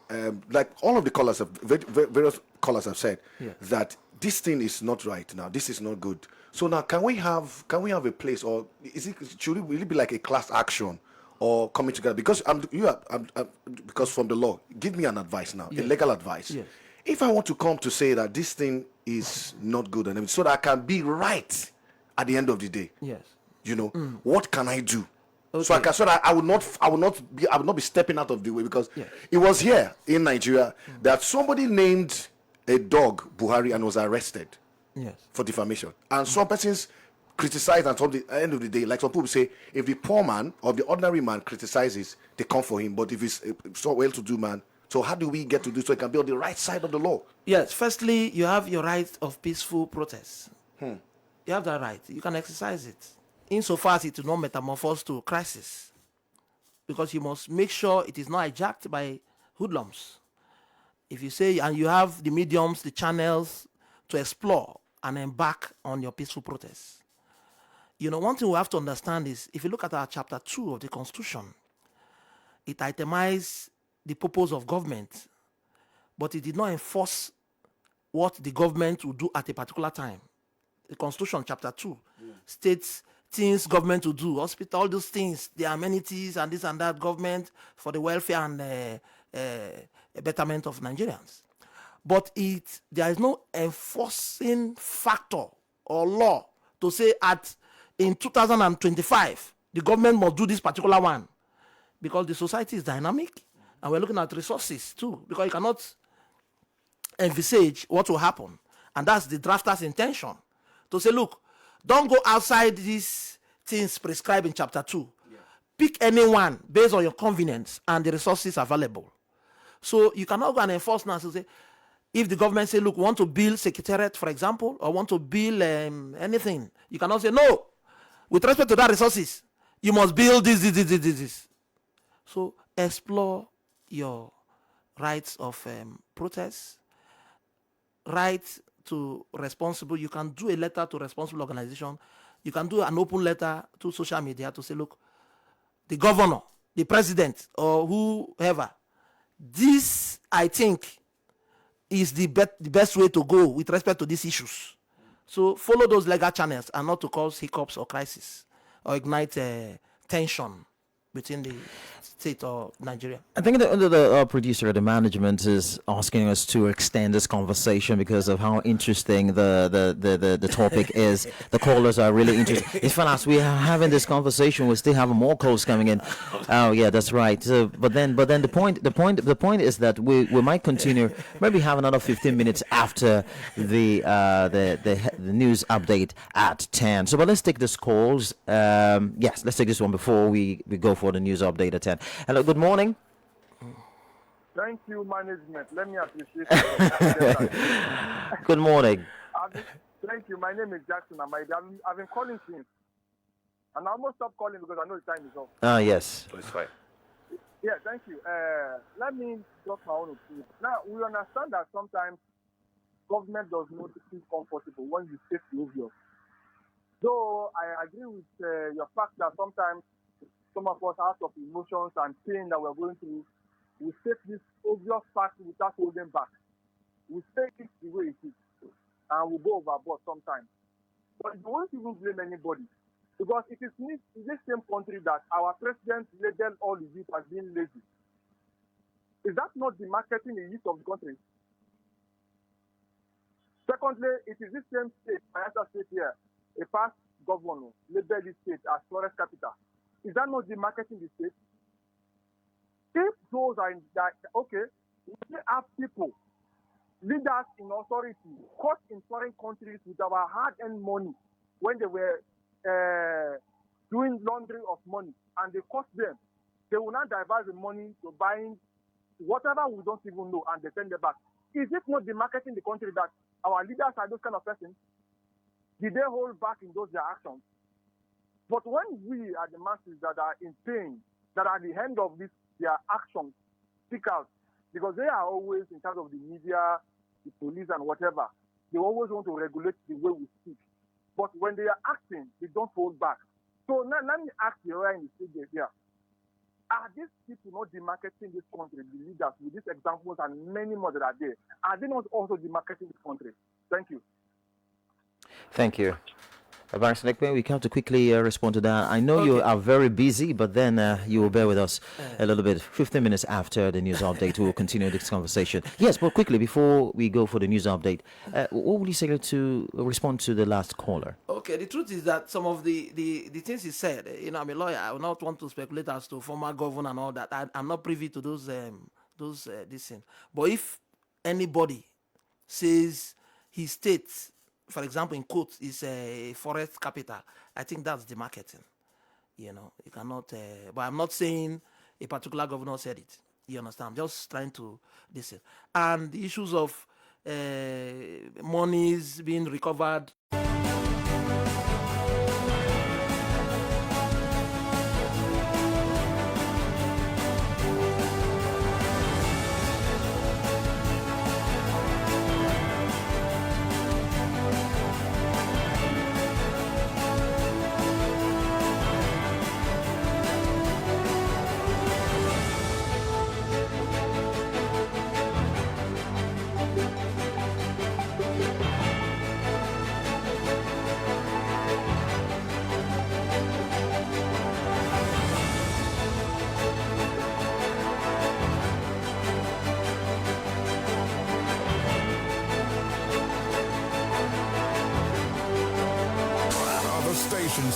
like all of the callers have, various callers have said that this thing is not right now. This is not good. So now, can we have a place, or should it really be like a class action? Or coming together, because because from the law, give me an advice now, a legal advice. Yes. If I want to come to say that this thing is not good, and so that I can be right at the end of the day, Yes. you know, what can I do? Okay. So that I would not be stepping out of the way, because it was here in Nigeria that somebody named a dog Buhari and was arrested for defamation, and some persons criticize, and at the end of the day, like some people say, if the poor man or the ordinary man criticizes, they come for him. But if it's so well-to-do man, so how do we get to do so it can be on the right side of the law? Yes, firstly, you have your right of peaceful protest. You have that right. You can exercise it, insofar as it will not metamorphose to crisis, because you must make sure it is not hijacked by hoodlums. If you say, and you have the mediums, the channels to explore and embark on your peaceful protest. You know, one thing we have to understand is, if you look at our chapter 2 of the Constitution, it itemized the purpose of government, but it did not enforce what the government will do at a particular time. The Constitution, chapter 2, states things government will do, hospital, all those things, the amenities and this and that, government for the welfare and betterment of Nigerians. But there is no enforcing factor or law to say in 2025, the government must do this particular one, because the society is dynamic and we're looking at resources too, because you cannot envisage what will happen. And that's the drafter's intention, to say, look, don't go outside these things prescribed in chapter 2. Pick anyone based on your convenience and the resources available. So you cannot go and enforce now to say, if the government say, look, we want to build secretariat, for example, or want to build anything, you cannot say, no, with respect to that resources, you must build this. So explore your rights of protest, right to responsible. You can do a letter to responsible organization. You can do an open letter to social media to say, look, the governor, the president, or whoever, this, I think, is the best way to go with respect to these issues. So follow those legal channels and not to cause hiccups or crisis or ignite tension between the state of Nigeria. I think the producer, the management, is asking us to extend this conversation because of how interesting the topic is. The callers are really interested. In fact, as we are having this conversation, we still have more calls coming in. Oh yeah, that's right. So, but then the point is that we might continue. Maybe have another 15 minutes after the news update at 10. So, but let's take these calls. Yes, let's take this one before we go for the news update at 10. Hello, good morning. Thank you, management. Let me appreciate it. Good morning. Thank you. My name is Jackson Amaide. I've been calling since. And I almost stopped calling because I know the time is up. Yes. So it's fine. Yeah, thank you. Let me drop my own opinion. Now, we understand that sometimes government does not feel comfortable when you state the obvious. Though I agree with your fact that sometimes some of us, out of emotions and pain that we're going through, we take this obvious fact without holding back. We take it the way it is, and we go overboard sometimes. But you won't even blame anybody, because it is in this same country that our president labeled all his youth as being lazy. Is that not the marketing the youth of the country? Secondly, it is this same state, Bayelsa State here, a past governor labeled this state as forest capital. Is that not the marketing the state? If those are that, okay, we have people, leaders in authority, caught in foreign countries with our hard-earned money when they were doing laundering of money, and they caught them they will not divert the money to buying whatever we don't even know and they send it back. Is it not demarketing the country that our leaders are those kind of persons? Did they hold back in those their actions? But when we are the masses that are in pain, that at the end of this, their actions speak out, because they are always in charge of the media, the police, and whatever. They always want to regulate the way we speak. But when they are acting, they don't hold back. So now, let me ask you right in the stage here. Are these people not demarketing this country, the leaders, with these examples and many more that are there? Are they not also demarketing this country? Thank you. Thank you. Barrister Nekpe, we have to quickly respond to that. I know you are very busy, but then you will bear with us a little bit. 15 minutes after the news update, we will continue this conversation. Yes, but quickly, before we go for the news update, what would you say to respond to the last caller? Okay, the truth is that some of the things he said, I'm a lawyer. I will not want to speculate as to former governor and all that. I'm not privy to those this thing. But if anybody says he states, for example, in quotes, is a forest capital, I think that's the marketing. You cannot, but I'm not saying a particular governor said it. You understand? I'm just trying to listen. And the issues of monies being recovered.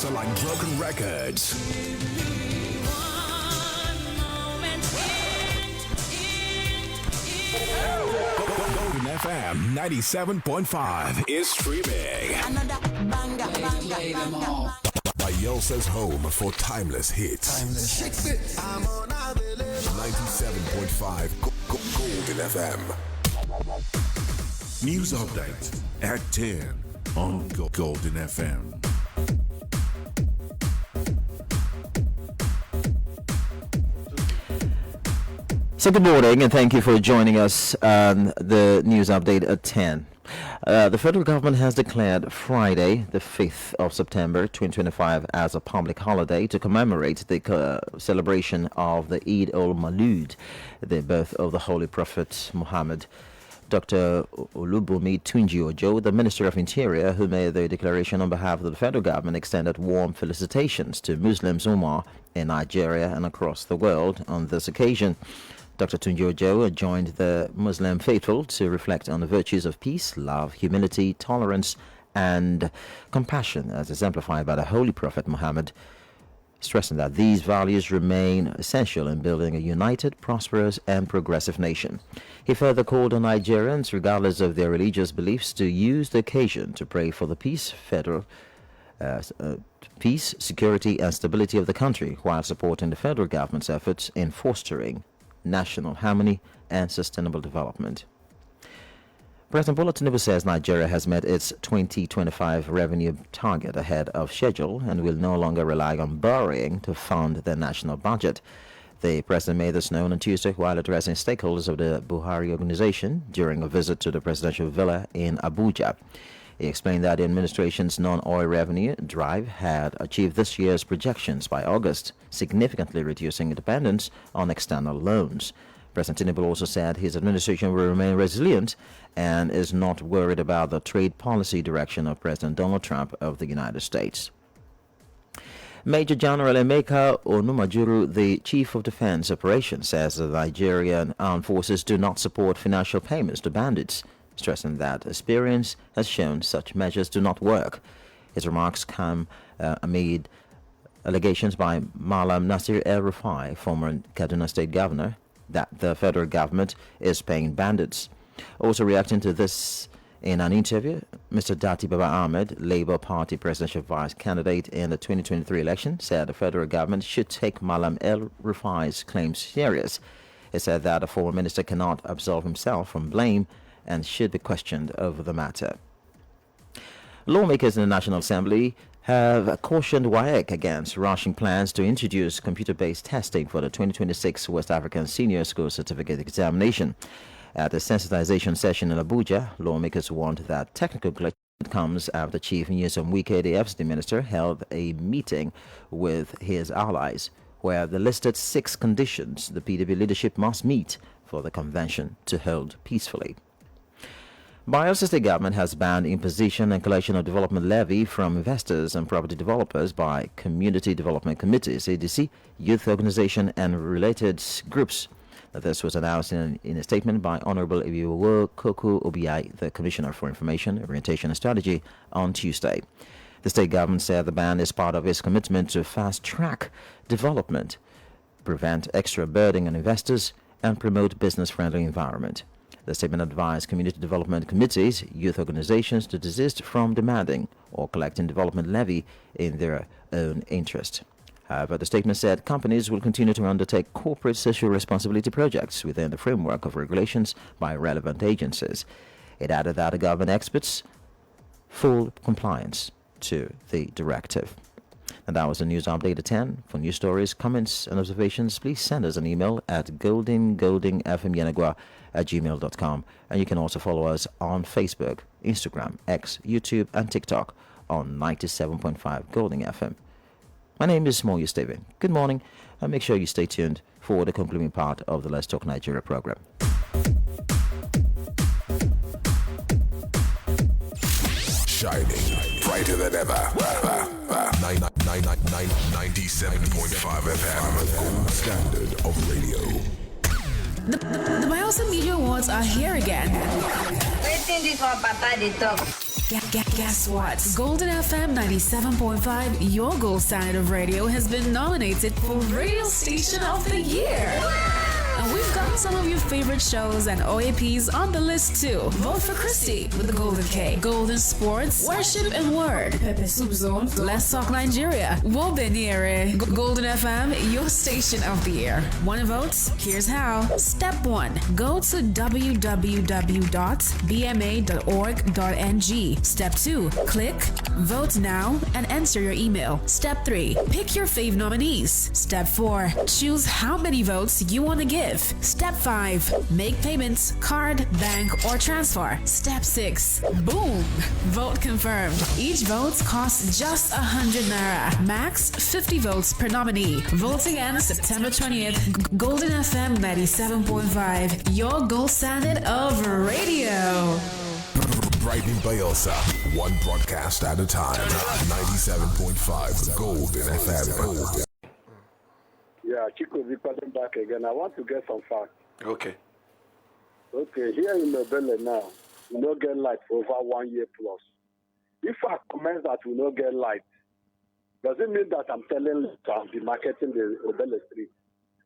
Are like broken records. Golden FM 97.5 is streaming. Bayelsa's home for timeless hits. 97.5 Golden FM. News update at 10 on Golden FM. So good morning and thank you for joining us on the news update at 10. The federal government has declared Friday, the 5th of September 2025 as a public holiday to commemorate the celebration of the Eid al-Mawlud, the birth of the Holy Prophet Muhammad. Dr. Olubunmi Tunji-Ojo, the Minister of Interior, who made the declaration on behalf of the federal government, extended warm felicitations to Muslims Ummah in Nigeria and across the world on this occasion. Dr. Tunji-Ojo joined the Muslim faithful to reflect on the virtues of peace, love, humility, tolerance, and compassion as exemplified by the Holy Prophet Muhammad, stressing that these values remain essential in building a united, prosperous, and progressive nation. He further called on Nigerians, regardless of their religious beliefs, to use the occasion to pray for the peace, security, and stability of the country, while supporting the federal government's efforts in fostering national harmony and sustainable development. President Bola Tinubu says Nigeria has met its 2025 revenue target ahead of schedule and will no longer rely on borrowing to fund the national budget. The president made this known on Tuesday while addressing stakeholders of the Buhari organization during a visit to the presidential villa in Abuja. He explained that the administration's non-oil revenue drive had achieved this year's projections by August, significantly reducing dependence on external loans. President Tinubu also said his administration will remain resilient and is not worried about the trade policy direction of President Donald Trump of the United States. Major General Emeka Onumajuru, the Chief of Defense Operations, says the Nigerian armed forces do not support financial payments to bandits, stressing that experience has shown such measures do not work. His remarks come amid allegations by Malam Nasir El-Rufai, former Kaduna State Governor, that the federal government is paying bandits. Also reacting to this In an interview, Mr. Dati Baba Ahmed, Labour Party presidential vice candidate in the 2023 election, said the federal government should take Malam El Rufai's claims serious. He said that the former minister cannot absolve himself from blame and should be questioned over the matter. Lawmakers in the National Assembly have cautioned WAEC against rushing plans to introduce computer-based testing for the 2026 West African Senior School Certificate Examination. At the sensitization session in Abuja, lawmakers warned that technical glitch comes after Chief Nyesom Wike, the FCT minister, held a meeting with his allies where they listed 6 conditions the PDP leadership must meet for the convention to hold peacefully. Bayelsa State government has banned imposition and collection of development levy from investors and property developers by community development committees, ADC, youth organization, and related groups. This was announced in a statement by Honorable Ibiwo Koku Obiai, the Commissioner for Information, Orientation and Strategy, on Tuesday. The state government said the ban is part of its commitment to fast-track development, prevent extra burden on investors, and promote business-friendly environment. The statement advised community development committees, youth organizations to desist from demanding or collecting development levy in their own interest. However, the statement said companies will continue to undertake corporate social responsibility projects within the framework of regulations by relevant agencies. It added that the government experts full compliance to the directive. And that was the news update at 10. For news stories, comments, and observations, please send us an email at goldingfmyenagwa@gmail.com. And you can also follow us on Facebook, Instagram, X, YouTube, and TikTok on 97.5 Golding FM. My name is Moyo Steven. Good morning, and make sure you stay tuned for the concluding part of the Let's Talk Nigeria program. Shining brighter than ever. 97.5 FM, the gold standard of radio. The Bayelsa Media Awards are here again. Waiting this for Papa the talk. Guess what? Golden FM 97.5, your gold standard of radio, has been nominated for Radio Station of the Year. And we've got some of your favorite shows and OAPs on the list too. Vote for Christy with the Golden K, Golden Sports, Worship and Word, Pepe Soup Zone, Let's Talk Nigeria, Wobenere, Golden FM, your station of the year. Want to vote? Here's how. Step 1. Go to www.bma.org.ng. Step 2. Click Vote Now and enter your email. Step 3. Pick your fave nominees. Step 4. Choose how many votes you want to give. Step 5. Make payments, card, bank, or transfer. Step 6. Boom! Vote confirmed. Each vote costs just 100 naira. Max 50 votes per nominee. Vote again September 20th. Golden FM 97.5. Your gold standard of radio. Brightening Bayelsa, one broadcast at a time. 97.5 Golden FM. Yeah, Chico calling back again. I want to get some facts. Okay. Okay, here in Obele now, we don't get light for over 1 year plus. If I comment that we don't get light, does it mean that I'm telling I'll be marketing the Obele street?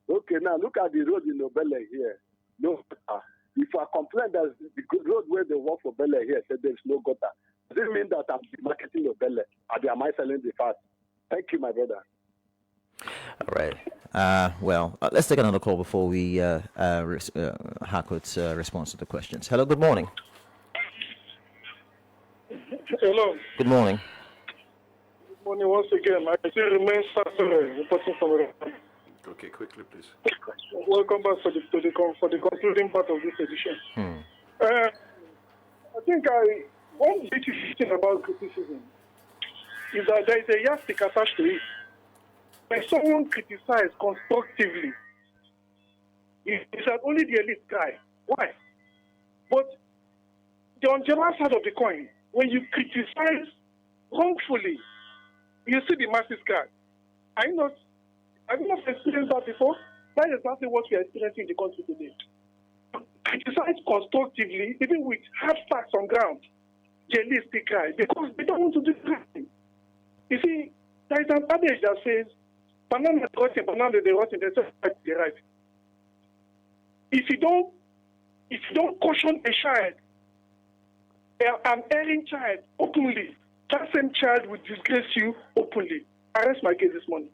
Okay, now look at the road in Obele here. No gutter. If I complain that the road where they work for Obele here said there's no gutter, does it mean that I'm marketing Obele? Or am I selling the fast? Thank you, my brother. All right. Let's take another call before we Harcourt's response to the questions. Hello, good morning. Hello. Good morning. Good morning once again. I still remain reporting from. Okay, quickly, please. Welcome back for the concluding part of this edition. I think one beautiful thing about criticism is that there is a yardstick attached to it. When someone criticizes constructively, it's that only the elite guy. Why? But on the other side of the coin, when you criticize wrongfully, you see the masses guy. Have you not experienced that before? That is exactly what we are experiencing in the country today. Criticize constructively, even with hard facts on ground, the elite guy, because they don't want to do anything. You see, there is an adage that says, banana is rotten, banana they rotten, they say they're right. If you don't caution a child an erring child openly, that same child will disgrace you openly. I rest my case this morning.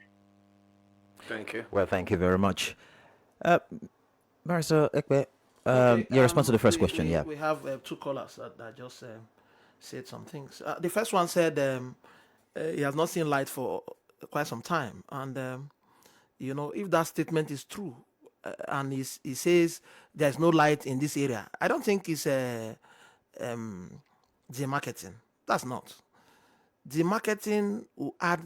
Thank you. Well, thank you very much. Barrister Ekpe, your response to the first question, yeah. We have two callers that just said some things. The first one said he has not seen light for quite some time. And, if that statement is true, and he says there's no light in this area, I don't think it's demarketing. That's not. Demarketing will add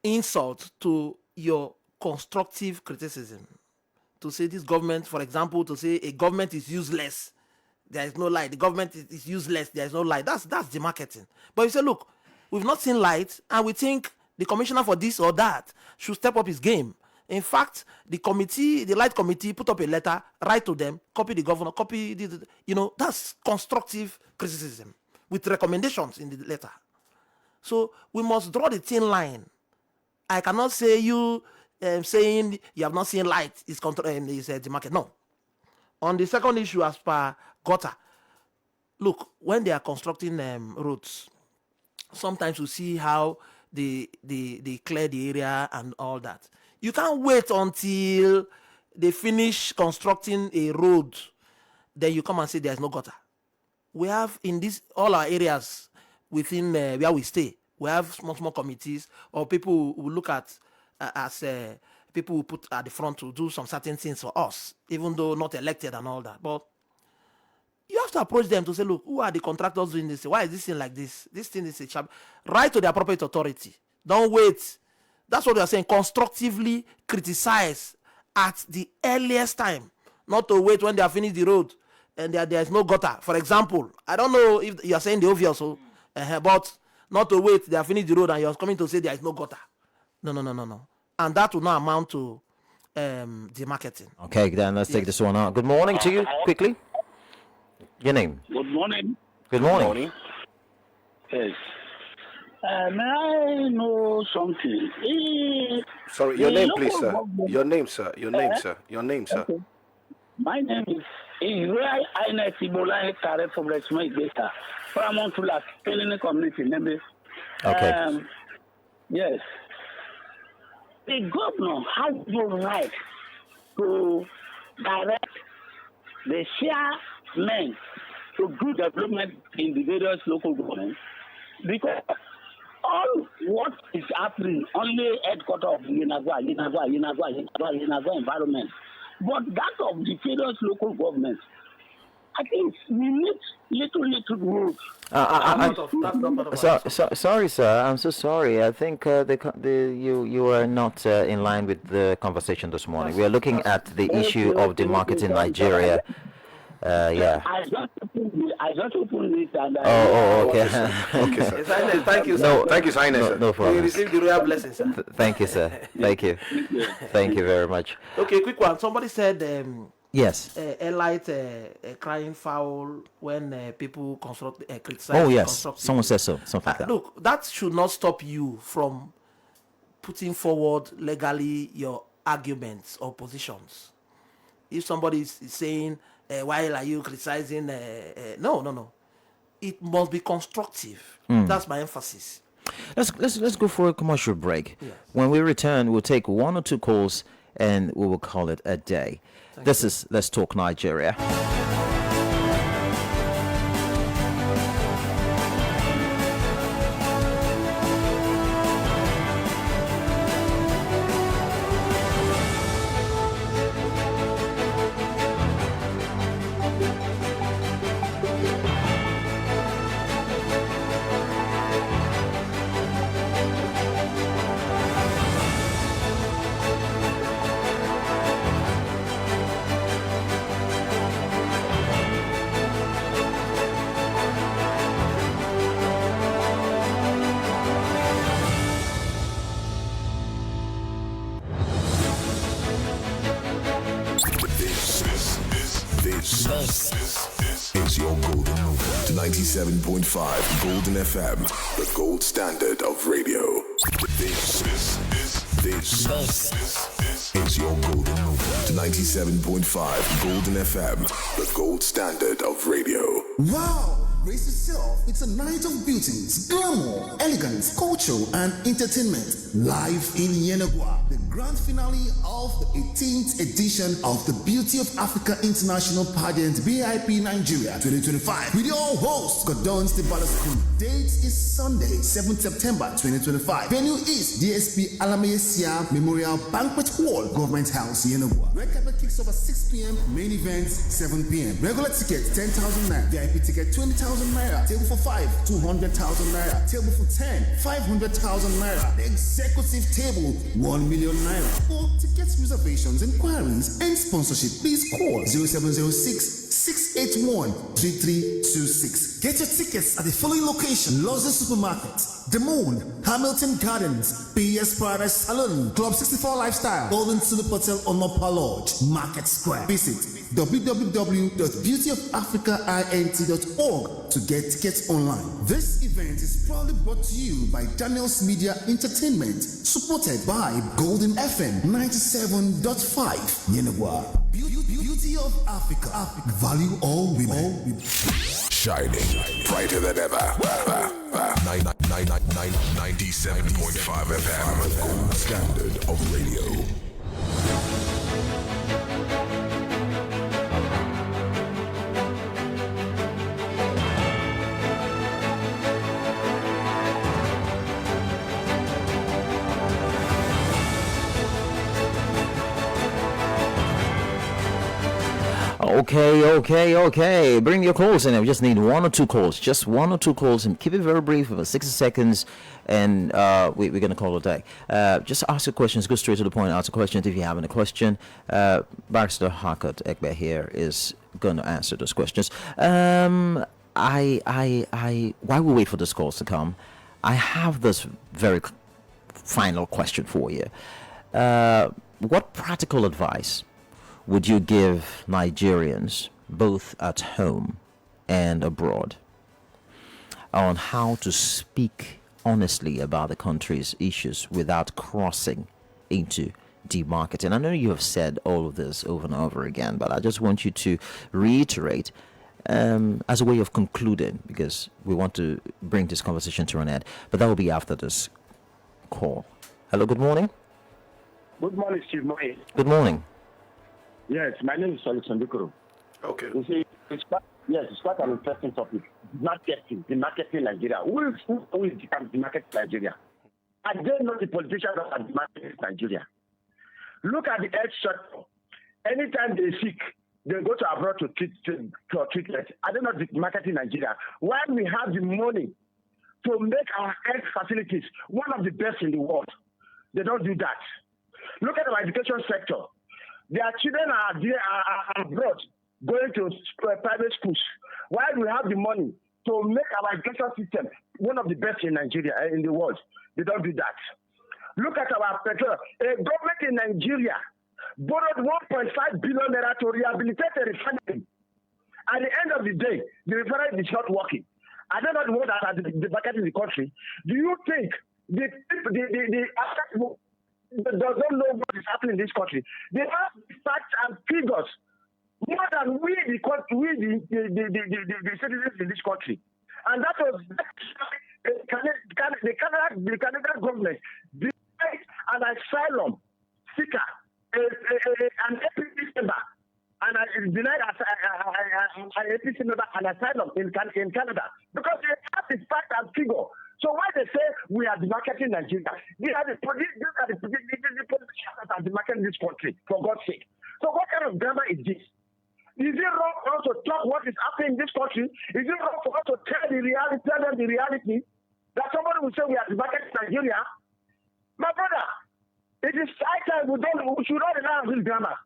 insult to your constructive criticism. To say this government, for example, to say a government is useless, there is no light. The government is useless, there is no light. That's demarketing. But you say, look, we've not seen light, and we think the commissioner for this or that should step up his game. In fact, the light committee put up a letter, write to them, copy the governor, copy that's constructive criticism with recommendations in the letter. So we must draw the thin line. I cannot say you saying you have not seen light is demarket. No. On the second issue, as per Gota, look, when they are constructing roads, sometimes you see how they clear the area and all that. You can't wait until they finish constructing a road, then you come and say there's no gutter. We have in all our areas within where we stay, we have small committees or people who look at as people who put at the front to do some certain things for us, even though not elected and all that. But you have to approach them to say, look, who are the contractors doing this? Why is this thing like this? This thing is a sharp. Write to the appropriate authority. Don't wait. That's what we are saying. Constructively criticize at the earliest time. Not to wait when they have finished the road and there is no gutter. For example, I don't know if you are saying the obvious, but not to wait, they have finished the road and you're coming to say there is no gutter. No. And that will not amount to demarketing. Okay, then let's take this one out. Good morning to you, quickly. Your name? Good morning. Good morning. Yes. May I know something? Sorry, your name, please, sir. Your name, sir. Your name, sir. Your name, sir. Okay. My name is Israel Aina Tibola Kare from Resma Igeta. Paramount to last Pelene community. Okay. Yes. The governor has no right to direct the chairmen to do development in the various local governments because all what is happening only headquarters of Yenagwa environment. But that of the various local governments, I think we need little rules. Sorry, sir. I'm so sorry. I think you are not in line with the conversation this morning. We are looking at the issue of the market in Nigeria. Yeah. I just opened it and okay. Okay, sir. Thank you, sir. Thank you, sir. No problem. You received the royal blessing, sir. Thank you, sir. Thank you. Thank you very much. Okay, quick one. Somebody said yes. Elite crying foul when people criticize. Oh, yes. Someone says so. Something like that. Look, that should not stop you from putting forward legally your arguments or positions. If somebody is saying, why are you criticizing? No. It must be constructive. That's my emphasis. Let's go for a commercial break. Yes. When we return, we'll take 1 or 2 calls and we will call it a day. This is Let's Talk Nigeria. This is your golden moment. 97.5 Golden FM, the gold standard of radio. This is your golden moment. 97.5 Golden FM, the gold standard of radio. Wow! Brace yourself. It's a night of beauties, glamour, elegance, culture, and entertainment. Live in Yenagua, the grand finale of the 18th edition of the Beauty of Africa International Pageant BIP Nigeria 2025 with your host, Godon Stibalasku. Date is Sunday, 7th September 2025. Venue is DSP Alamesia Memorial Banquet Hall, Government House, Yenagua. Red carpet kicks off at 6 p.m. Main event 7 p.m. Regular ticket 10,000 naira. VIP ticket 20,000 naira. Table for 5, 200,000 naira. Table for 10, 500,000 naira. The executive table 1 million naira. For tickets, reservations, inquiries, and sponsorship, please call 0706-681-3326. Get your tickets at the following location: Loza Supermarket, The Moon, Hamilton Gardens, PS Paradise Salon, Club 64 Lifestyle, Golden Tulip Hotel on Mopa Lodge, Market Square. Visit www.beautyofafricaint.org to get tickets online. This event is proudly brought to you by Daniels Media Entertainment, supported by Golden FM 97.5 Yenagua. Beauty of Africa. Value all women. Shining brighter than ever. 97.5 FM, the gold standard of radio. Okay. Bring your calls in. We just need one or two calls. Just one or two calls, and keep it very brief, about 60 seconds, and we're going to call it a day. Just ask your questions. Go straight to the point. Ask a question if you have any question. Barrister Harcourt Ekbe here is going to answer those questions. While we wait for those calls to come, I have this very final question for you. What practical advice would you give Nigerians, both at home and abroad, on how to speak honestly about the country's issues without crossing into demarketing? I know you have said all of this over and over again, but I just want you to reiterate as a way of concluding, because we want to bring this conversation to an end. But that will be after this call. Hello, good morning. Good morning, Steve Moye. Good morning. Yes, my name is Alexander Dukuru. Okay. You see, it's quite an interesting topic. Marketing, the marketing Nigeria. Who is the market Nigeria? I don't know the politicians that are the market Nigeria. Look at the health sector. Anytime they sick, they go to abroad to treatment. I don't know the market in Nigeria. Why we have the money to make our health facilities one of the best in the world? They don't do that. Look at our education sector. Their children are abroad going to private schools. Why do we have the money to make our education system one of the best in Nigeria, in the world? They don't do that. Look at our petrol. A government in Nigeria borrowed 1.5 billion naira to rehabilitate a refinery. At the end of the day, the refinery is not working. I don't know the word that the market in the country. Do you think the does not know what is happening in this country? They have facts and figures more than we the citizens in this country. And that was the Canadian government denied an asylum seeker, an APC member, and denied an APC member an asylum in Canada because they have the fact and figure. So why they say we are demarketing Nigeria? These are the politicians that are demarketing this country, for God's sake. So what kind of drama is this? Is it wrong for us to talk what is happening in this country? Is it wrong for us to tell them the reality? That somebody will say we are demarketing Nigeria? My brother, it is high time we should not rely on this drama.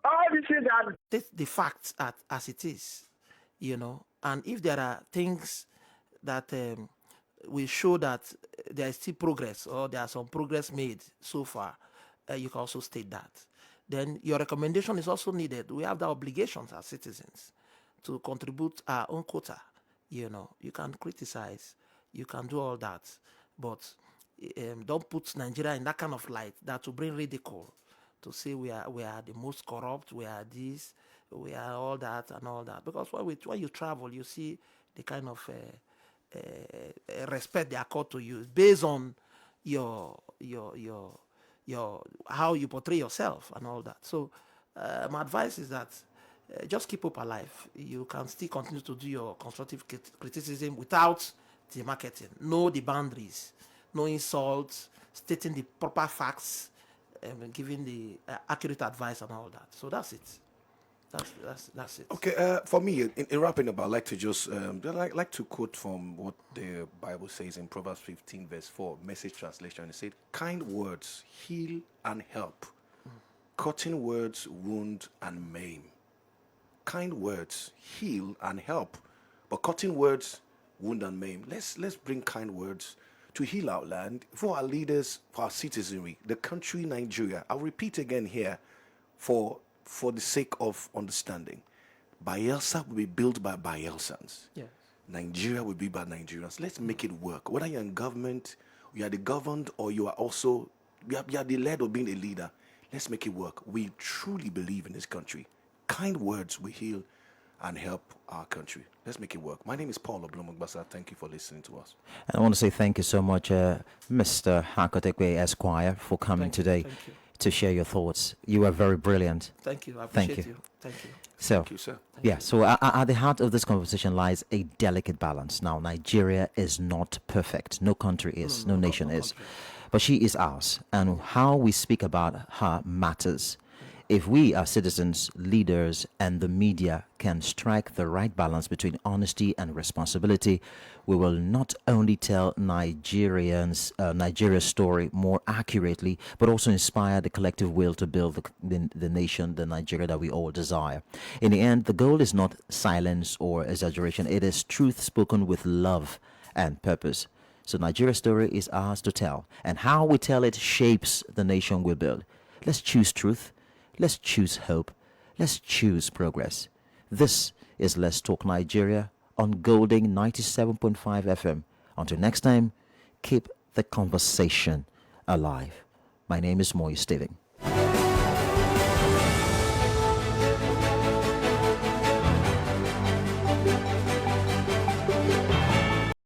All these things are the facts as it is, and if there are things that will show that there is still progress or there are some progress made so far, you can also state that. Then your recommendation is also needed. We have the obligations as citizens to contribute our own quota. You can criticize, you can do all that, but don't put Nigeria in that kind of light that will bring ridicule to say we are the most corrupt, we are this, we are all that and all that. Because when you travel, you see the kind of respect they accord to you based on your how you portray yourself and all that. So my advice is that just keep hope alive. You can still continue to do your constructive criticism without the marketing. Know the boundaries, no insults, stating the proper facts, giving the accurate advice and all that. So that's it. That's it. Okay, for me, in wrapping up, I'd like to just like to quote from what the Bible says in Proverbs 15, verse 4, Message translation. It said, "Kind words heal and help. Cutting words wound and maim." Kind words heal and help, but cutting words wound and maim. Let's bring kind words to heal our land, for our leaders, for our citizenry, the country Nigeria. I'll repeat again here for the sake of understanding. Bayelsa will be built by Bayelsans. Yes. Nigeria will be by Nigerians. Let's make it work. Whether you're in government, you are the governed, or you are also you are the led or being a leader. Let's make it work. We truly believe in this country. Kind words will heal and help our country. Let's make it work. My name is Paul Oblomogbasa. Thank you for listening to us. And I want to say thank you so much, Mr. Hakotekwe Esquire, for coming today to share your thoughts. You are very brilliant. Thank you. I appreciate you. Thank you. So, thank you, sir. So at the heart of this conversation lies a delicate balance. Now, Nigeria is not perfect. No country is. No nation is. But she is ours. And how we speak about her matters. If we, as citizens, leaders, and the media can strike the right balance between honesty and responsibility, we will not only tell Nigeria's story more accurately, but also inspire the collective will to build the nation, the Nigeria that we all desire. In the end, the goal is not silence or exaggeration. It is truth spoken with love and purpose. So Nigeria's story is ours to tell, and how we tell it shapes the nation we build. Let's choose truth. Let's choose hope. Let's choose progress. This is Let's Talk Nigeria on Golding 97.5 FM. Until next time, keep the conversation alive. My name is Moy Steven.